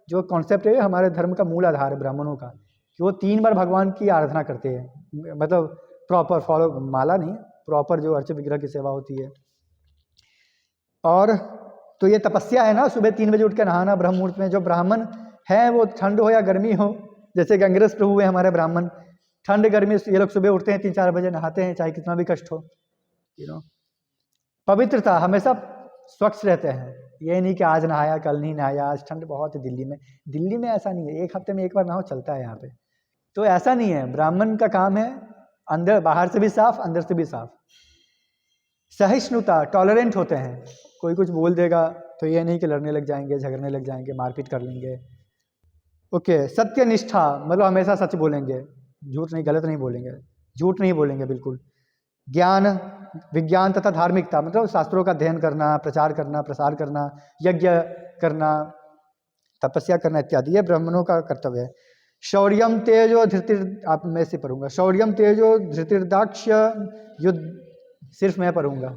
Speaker 1: जो कॉन्सेप्ट है हमारे धर्म का मूल आधार है ब्राह्मणों का, कि वो 3 बार भगवान की आराधना करते हैं, मतलब प्रॉपर फॉलो, माला नहीं, प्रॉपर जो अर्च विग्रह की सेवा होती है। और तो ये तपस्या है ना, सुबह 3 बजे उठ के नहाना ब्रह्म मुहूर्त में। जो ब्राह्मण है वो ठंड हो या गर्मी हो, जैसे गंगरस प्रभु है हमारे ब्राह्मण, ठंड गर्मी ये लोग सुबह उठते हैं 3-4 बजे, नहाते हैं चाहे कितना भी कष्ट हो। पवित्रता, हमेशा स्वच्छ रहते हैं, ये नहीं कि आज नहाया कल नहीं नहाया, आज ठंड बहुत है दिल्ली में। दिल्ली में ऐसा नहीं है, 1 हफ्ते में 1 बार नहाओ चलता है यहाँ पे। तो ऐसा नहीं है, ब्राह्मण का काम है अंदर बाहर से भी साफ, अंदर से भी साफ। सहिष्णुता, टॉलरेंट होते हैं। कोई कुछ बोल देगा तो ये नहीं कि लड़ने लग जाएंगे, झगड़ने लग जाएंगे, मारपीट कर लेंगे। ओके, सत्यनिष्ठा मतलब हमेशा सच बोलेंगे, झूठ नहीं, गलत नहीं बोलेंगे, झूठ नहीं बोलेंगे बिल्कुल। ज्ञान, विज्ञान तथा धार्मिकता मतलब शास्त्रों का अध्ययन करना, प्रचार करना, प्रसार करना, यज्ञ करना, तपस्या करना इत्यादि, ये ब्राह्मणों का कर्तव्य है। शौर्यम तेजो धृतिर, आप मैं से पढ़ूंगा, शौर्यम तेजो धृतिर्दाक्ष युद्ध, सिर्फ मैं पढ़ूंगा।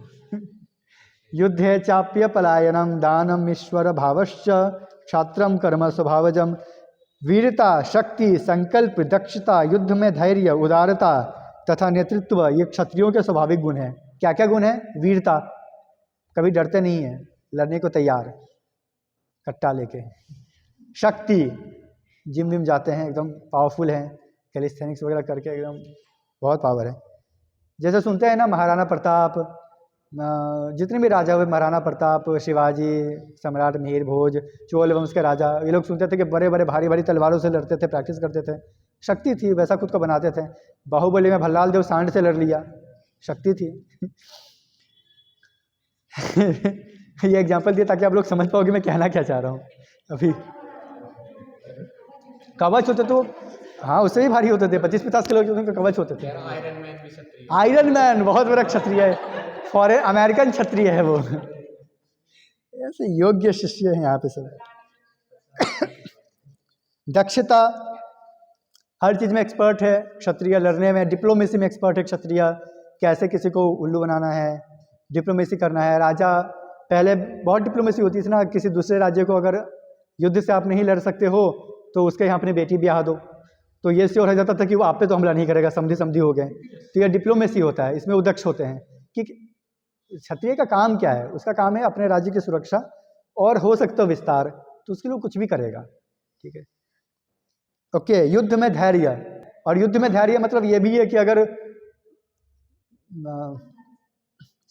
Speaker 1: युद्धे चाप्य पलायनम दानम ईश्वर भावश्च क्षात्रम कर्म स्वभावजम, वीरता, शक्ति, संकल्प, दक्षता, युद्ध में धैर्य, उदारता तथा नेतृत्व, ये क्षत्रियों के स्वाभाविक गुण हैं। क्या क्या गुण है? वीरता, कभी डरते नहीं है, लड़ने को तैयार, कट्टा लेके। शक्ति, जिम विम जाते हैं, एकदम पावरफुल हैं, कैलिस्थेनिक्स वगैरह करके एकदम बहुत पावर है। जैसे सुनते हैं ना महाराणा प्रताप, जितने भी राजा हुए, महाराणा प्रताप, शिवाजी, सम्राट मिहिर भोज, चोल वंश के राजा, ये लोग सुनते थे कि बड़े बड़े भारी भारी तलवारों से लड़ते थे, प्रैक्टिस करते थे, शक्ति थी, वैसा खुद को बनाते थे। बाहुबली में भल्लाल देव सांड से लड़ लिया, शक्ति थी। ये एग्जाम्पल दिया ताकि आप लोग समझ पाओगे मैं कहना क्या चाह रहा हूँ। अभी कवच होते तो हाँ उससे भी भारी होते थे, 25-50 किलो के कवच होते थे।
Speaker 2: आयरन मैन भी क्षत्रिय,
Speaker 1: आयरन मैन बहुत बड़ा क्षत्रिय है, फॉरेन अमेरिकन क्षत्रिय है वो। ऐसे योग्य शिष्य हैं यहाँ पे सब। दक्षता, हर चीज़ में एक्सपर्ट है क्षत्रिय, लड़ने में, डिप्लोमेसी में एक्सपर्ट है क्षत्रिय, कैसे किसी को उल्लू बनाना है, डिप्लोमेसी करना है। राजा पहले बहुत डिप्लोमेसी होती थी ना, किसी दूसरे राज्य को अगर युद्ध से आप नहीं लड़ सकते हो तो उसके यहाँ अपनी बेटी ब्याह दो, तो ये श्योर हो जाता था कि वो आप पे तो हमला नहीं करेगा, समझी समझी हो गए। तो ये डिप्लोमेसी होता है, इसमें उदक्ष होते हैं। कि क्षत्रिय का काम क्या है? उसका काम है अपने राज्य की सुरक्षा और हो सकता हो विस्तार, तो उसके लिए कुछ भी करेगा। ठीक है, ओके। युद्ध में धैर्य, और युद्ध में धैर्य मतलब ये भी है कि अगर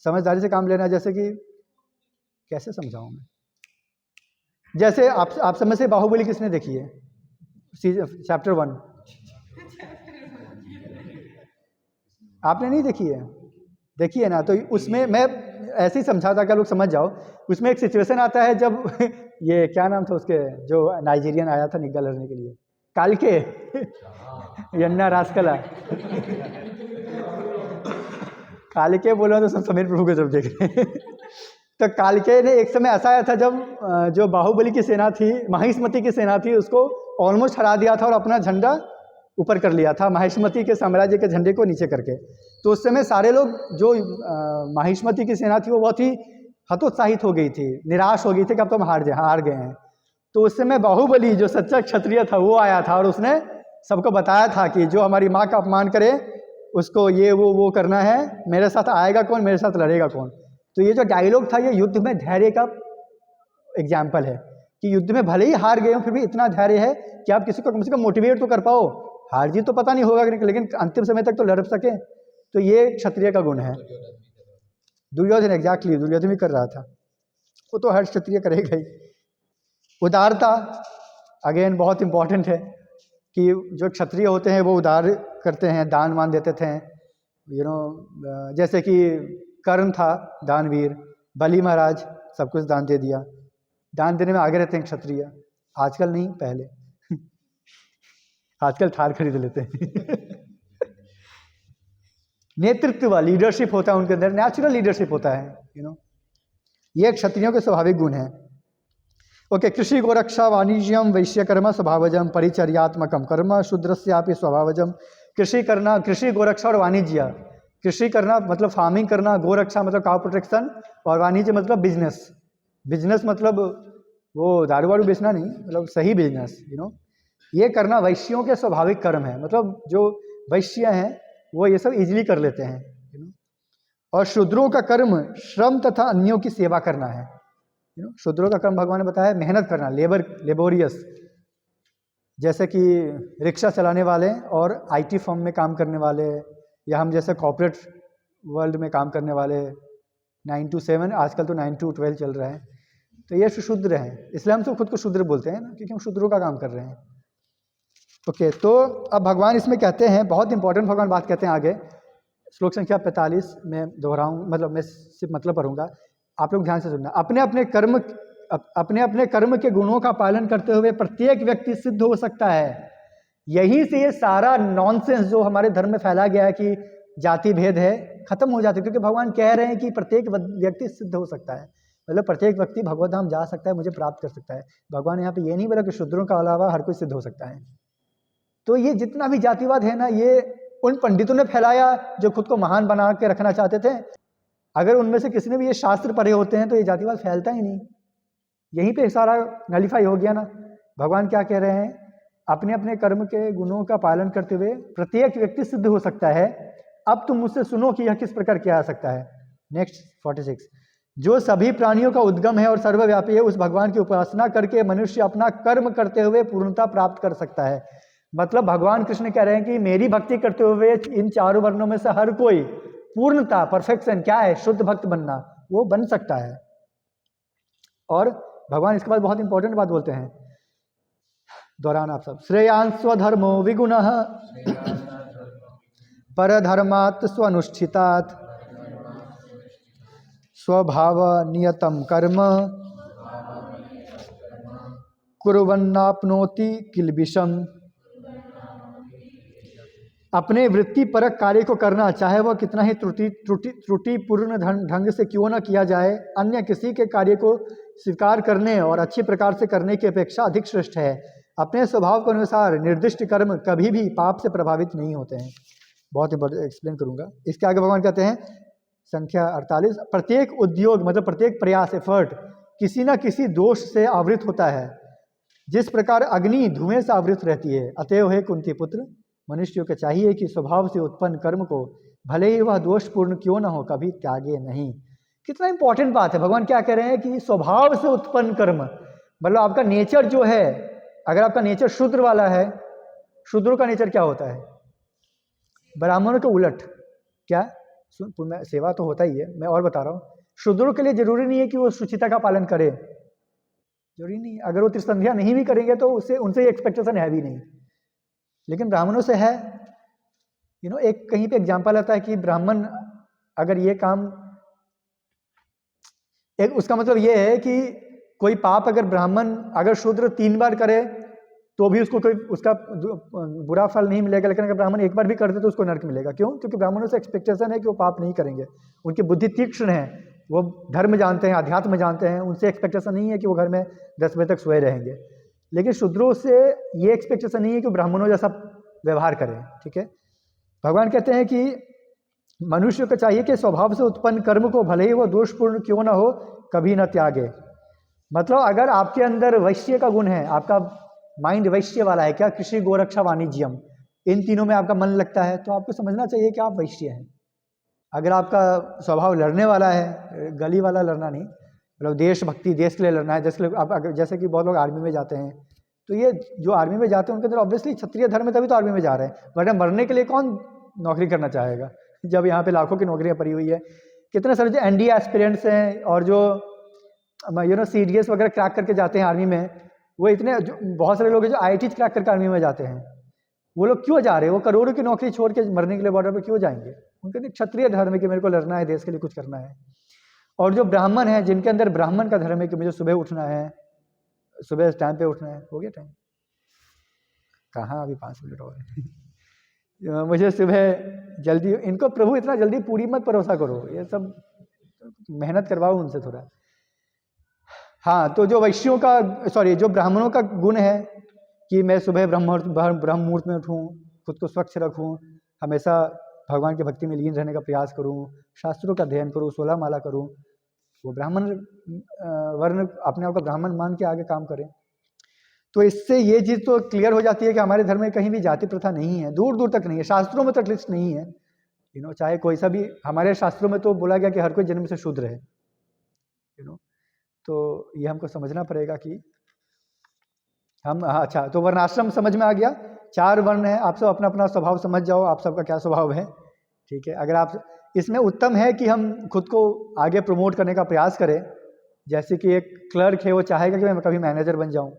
Speaker 1: समझदारी से काम लेना, जैसे कि कैसे समझाऊं मैं, जैसे आप समझ से बाहुबली किसने देखी है? चैप्टर 1 आपने नहीं देखी है? देखिए ना, तो उसमें मैं ऐसे ही समझा था कि लोग समझ जाओ। उसमें एक सिचुएशन आता है जब ये क्या नाम था उसके, जो नाइजीरियन आया था निग्गा लड़ने के लिए, कालके, यन्ना रासकला, कालके बोला तो सब समीर प्रभु को जब देख रहे। तो कालके ने एक समय ऐसा आया था जब जो बाहुबली की सेना थी, महिष्मति की सेना थी, उसको ऑलमोस्ट हरा दिया था और अपना झंडा ऊपर कर लिया था, महिष्मति के साम्राज्य के झंडे को नीचे करके। तो उस समय सारे लोग, जो महिष्मति की सेना थी, वो बहुत ही हतोत्साहित हो गई थी, निराश हो गई थी कि अब तो हम हार गए हैं। तो उस समय बाहुबली जो सच्चा क्षत्रिय था वो आया था और उसने सबको बताया था कि जो हमारी माँ का अपमान करे उसको ये वो करना है, मेरे साथ आएगा कौन, मेरे साथ लड़ेगा कौन। तो ये जो डायलॉग था, ये युद्ध में धैर्य का एग्जाम्पल है कि युद्ध में भले ही हार गए हो फिर भी इतना धैर्य है कि आप किसी को कम से कम मोटिवेट तो कर पाओ। हार जीत तो पता नहीं होगा लेकिन अंतिम समय तक तो लड़ सके। तो ये क्षत्रिय का गुण है। दुर्योधन, एग्जैक्टली, दुर्योधन भी कर रहा था, वो तो हर क्षत्रिय करेगा ही। उदारता अगेन बहुत इंपॉर्टेंट है कि जो क्षत्रिय होते हैं वो उदार करते हैं, दान वान देते थे। जैसे कि कर्ण था दानवीर, बलि महाराज सब कुछ दान दे दिया, दान देने में आगे रहते हैं क्षत्रिय। आजकल नहीं, पहले आजकल थार खरीद लेते हैं। नेतृत्व, लीडरशिप होता है उनके अंदर, नेचुरल लीडरशिप होता है। ये क्षत्रियों के स्वाभाविक गुण हैं। ओके, कृषि गोरक्षा वाणिज्यम वैश्यकर्म स्वभावजम परिचर्यात्मकम कर्म शूद्रस्यापि स्वभावजम। कृषि करना, कृषि गोरक्षा और वाणिज्य। कृषि करना मतलब फार्मिंग करना, गोरक्षा मतलब काउ प्रोटेक्शन, और वाणिज्य मतलब बिजनेस। बिजनेस मतलब वो दारू वारू बेचना नहीं, मतलब सही बिजनेस। ये करना वैश्यों के स्वाभाविक कर्म है, मतलब जो वैश्य हैं वो ये सब इजीली कर लेते हैं। और शूद्रों का कर्म श्रम तथा अन्यों की सेवा करना है। शूद्रों का कर्म भगवान ने बताया मेहनत करना, लेबोरियस। जैसे कि रिक्शा चलाने वाले और आईटी फर्म में काम करने वाले, या हम जैसे कॉर्पोरेट वर्ल्ड में काम करने वाले, 9 to 7, आजकल तो 9 to 12 चल रहा है। तो ये शूद्र हैं, इसलिए हम तो खुद को शूद्र बोलते हैं ना, क्योंकि हम शूद्रों का काम कर रहे हैं। ओके, तो अब भगवान इसमें कहते हैं, बहुत इंपॉर्टेंट भगवान बात कहते हैं आगे, श्लोक संख्या 45 में दोहराऊँ, मतलब मैं सिर्फ मतलब पढ़ूंगा, आप लोग ध्यान से सुनना। अपने अपने कर्म के गुणों का पालन करते हुए प्रत्येक व्यक्ति सिद्ध हो सकता है। यहीं से ये सारा नॉनसेंस जो हमारे धर्म में फैला गया है कि जाति भेद है, खत्म हो जाता है, क्योंकि भगवान कह रहे हैं कि प्रत्येक व्यक्ति सिद्ध हो सकता है, मतलब प्रत्येक व्यक्ति भगवत धाम जा सकता है, मुझे प्राप्त कर सकता है। भगवान यहाँ पे ये नहीं बोला कि शूद्रों का अलावा हर कोई सिद्ध हो सकता है। तो ये जितना भी जातिवाद है ना, ये उन पंडितों ने फैलाया जो खुद को महान बना के रखना चाहते थे। अगर उनमें से किसी ने भी ये शास्त्र पढ़े होते हैं तो ये जातिवाद फैलता ही नहीं। यहीं पे सारा नलिफाई हो गया ना। भगवान क्या कह रहे हैं, अपने अपने कर्म के गुणों का पालन करते हुए प्रत्येक व्यक्ति सिद्ध हो सकता है। अब तुम मुझसे सुनो कि यह किस प्रकार किया जा सकता है। नेक्स्ट 46, जो सभी प्राणियों का उद्गम है और सर्वव्यापी है, उस भगवान की उपासना करके मनुष्य अपना कर्म करते हुए पूर्णता प्राप्त कर सकता है। मतलब भगवान कृष्ण कह रहे हैं कि मेरी भक्ति करते हुए इन चारों वर्णों में से हर कोई पूर्णता, परफेक्शन क्या है, शुद्ध भक्त बनना, वो बन सकता है। और भगवान इसके बाद बहुत इंपॉर्टेंट बात बोलते हैं, दौरान आप सब, श्रेयान स्वधर्मो विगुणः परधर्मात् स्वनुष्ठितात् स्वभाव नियतम कर्म कुर्वन्नाप्नोति किल्बिषम्। अपने वृत्तिपरक कार्य को करना, चाहे वह कितना ही त्रुटिपूर्ण ढंग से क्यों न किया जाए, अन्य किसी के कार्य को स्वीकार करने और अच्छी प्रकार से करने की अपेक्षा अधिक श्रेष्ठ है। अपने स्वभाव के अनुसार निर्दिष्ट कर्म कभी भी पाप से प्रभावित नहीं होते हैं। बहुत इंपॉर्टेंट, एक्सप्लेन करूंगा। इसके आगे भगवान कहते हैं संख्या 48, प्रत्येक उद्योग मतलब प्रत्येक प्रयास, एफर्ट किसी न किसी दोष से आवृत होता है, जिस प्रकार अग्नि धुएं से आवृत रहती है। अतएव हे कुंती पुत्र, मनुष्यों को चाहिए कि स्वभाव से उत्पन्न कर्म को भले ही वह दोषपूर्ण क्यों न हो, कभी त्यागे नहीं। कितना इंपॉर्टेंट बात है। भगवान क्या कह रहे हैं कि स्वभाव से उत्पन्न कर्म, मतलब आपका नेचर जो है, अगर आपका नेचर शूद्र वाला है, शूद्रों का नेचर क्या होता है, ब्राह्मणों के उलट। क्या सेवा तो होता ही है, मैं और बता रहा हूँ, शूद्रों के लिए जरूरी नहीं है कि वो शुचिता का पालन करे, जरूरी नहीं। अगर वो त्रिसंध्या नहीं भी करेंगे तो उससे उनसे एक्सपेक्टेशन है भी नहीं, लेकिन ब्राह्मणों से है। एक कहीं पे एग्जाम्पल आता है कि ब्राह्मण अगर ये काम, एक उसका मतलब ये है कि कोई पाप अगर ब्राह्मण अगर शूद्र 3 बार करे तो भी उसको कोई उसका बुरा फल नहीं मिलेगा, लेकिन अगर ब्राह्मण एक बार भी कर दे तो उसको नरक मिलेगा। क्यों? क्योंकि ब्राह्मणों से एक्सपेक्टेशन है कि वो पाप नहीं करेंगे, उनकी बुद्धि तीक्ष्ण है, वो धर्म जानते हैं, अध्यात्म जानते हैं, उनसे एक्सपेक्टेशन नहीं है कि वो घर में 10 बजे तक सोए रहेंगे। लेकिन शूद्रों से ये एक्सपेक्टेशन नहीं है कि ब्राह्मणों जैसा व्यवहार करें। ठीक है, भगवान कहते हैं कि मनुष्य को चाहिए कि स्वभाव से उत्पन्न कर्म को भले ही वो दोषपूर्ण क्यों ना हो, कभी न त्यागे। मतलब अगर आपके अंदर वैश्य का गुण है, आपका माइंड वैश्य वाला है, क्या कृषि गोरक्षा वाणिज्यम, इन तीनों में आपका मन लगता है, तो आपको समझना चाहिए कि आप वैश्य हैं। अगर आपका स्वभाव लड़ने वाला है, गली वाला लड़ना नहीं, मतलब देशभक्ति, देश के लिए लड़ना है, जैसे कि बहुत लोग आर्मी में जाते हैं, तो ये जो आर्मी में जाते हैं उनके अंदर ऑब्वियसली क्षत्रिय धर्म है, तभी तो आर्मी में जा रहे हैं। वरना मरने के लिए कौन नौकरी करना चाहेगा, जब यहाँ पे लाखों की नौकरियाँ पड़ी हुई है। कितने सारे जो एनडीए एस्पिरेंट्स हैं और जो सीडीएस वगैरह क्रैक करके जाते हैं आर्मी में, वो इतने बहुत सारे लोग हैं जो आईआईटी क्रैक करके आर्मी में जाते हैं। वो लोग क्यों जा रहे हैं? वो करोड़ों की नौकरी छोड़ के मरने के लिए बॉर्डर पर क्यों जाएंगे? उनके लिए क्षत्रिय धर्म है कि मेरे को लड़ना है, देश के लिए कुछ करना है। और जो ब्राह्मण है, जिनके अंदर ब्राह्मण का धर्म है कि मुझे सुबह उठना है, सुबह टाइम पे उठना है। हो गया टाइम? कहाँ, अभी 5 मिनट और है। मुझे सुबह जल्दी, इनको प्रभु इतना जल्दी पूरी मत भरोसा करो, ये सब मेहनत करवाओ उनसे थोड़ा। हाँ, तो जो वैश्यों का जो ब्राह्मणों का गुण है कि मैं सुबह ब्रह्म मुहूर्त में उठूँ, खुद को स्वच्छ रखूँ, हमेशा भगवान की भक्ति में लीन रहने का प्रयास करूँ, शास्त्रों का अध्ययन करूँ, 16 माला करूँ, वो ब्राह्मण वर्ण अपने आप को ब्राह्मण मान के आगे काम करें। तो इससे ये चीज़ तो क्लियर हो जाती है कि हमारे धर्म में कहीं भी जाति प्रथा नहीं है, दूर दूर तक नहीं है, शास्त्रों में तो एटलीस्ट नहीं है। चाहे कोई सा भी, हमारे शास्त्रों में तो बोला गया कि हर कोई जन्म से शूद्र है। तो ये हमको समझना पड़ेगा कि हम, अच्छा, तो वर्णाश्रम समझ में आ गया। 4 वर्ण है, आप सब अपना अपना स्वभाव समझ जाओ, आप सबका क्या स्वभाव है। ठीक है, अगर आप इसमें उत्तम है कि हम खुद को आगे प्रमोट करने का प्रयास करें। जैसे कि एक क्लर्क है, वो चाहेगा कि मैं कभी मैनेजर बन जाऊं।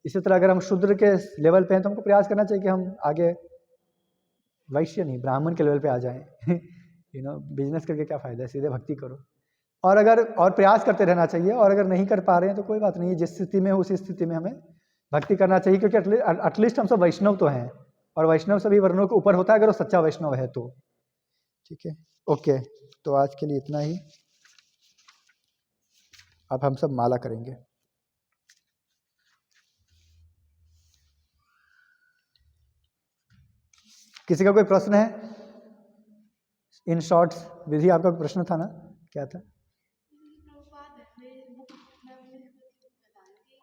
Speaker 1: इसी तरह अगर हम शूद्र के लेवल पे हैं तो हमको प्रयास करना चाहिए कि हम आगे वैश्य नहीं, ब्राह्मण के लेवल पे आ जाएं। बिजनेस करके क्या फ़ायदा है, सीधे भक्ति करो। और अगर और प्रयास करते रहना चाहिए, और अगर नहीं कर पा रहे हैं तो कोई बात नहीं है, जिस स्थिति में हो उसी स्थिति में हमें भक्ति करना चाहिए, क्योंकि एटलीस्ट हम सब वैष्णव तो हैं, और वैष्णव सभी वर्णों के ऊपर होता है अगर वो सच्चा वैष्णव है तो। ठीक है, ओके, तो आज के लिए इतना ही। अब हम सब माला करेंगे। किसी का कोई प्रश्न है? इन शॉर्ट्स विधि, आपका कोई प्रश्न था ना, क्या था?
Speaker 5: प्रभुपाद मेरी बुक बता रही थी,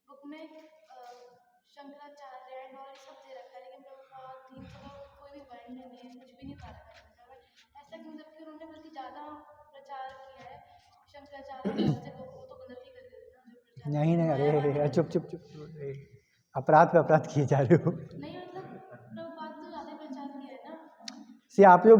Speaker 5: बुक में शंकराचार्य एंड और सब दे रखा है, लेकिन प्रभुपाद 300 का कोई भी पॉइंट नहीं है, कुछ भी नहीं पा रखा है। ऐसा क्यों, जबकि उन्होंने बल्कि ज़्यादा प्रचार किया है शंकराचार्य से, वो तो गलत ही कर देते हैं जो प्रचार।
Speaker 1: नहीं नहीं, अरे चुप चुप चुप, अपराध पे अपराध किए जा रहे हो।
Speaker 5: नहीं मतलब प्रभुपाद तो ज़्यादा प्रचार किया है ना।
Speaker 1: आप जो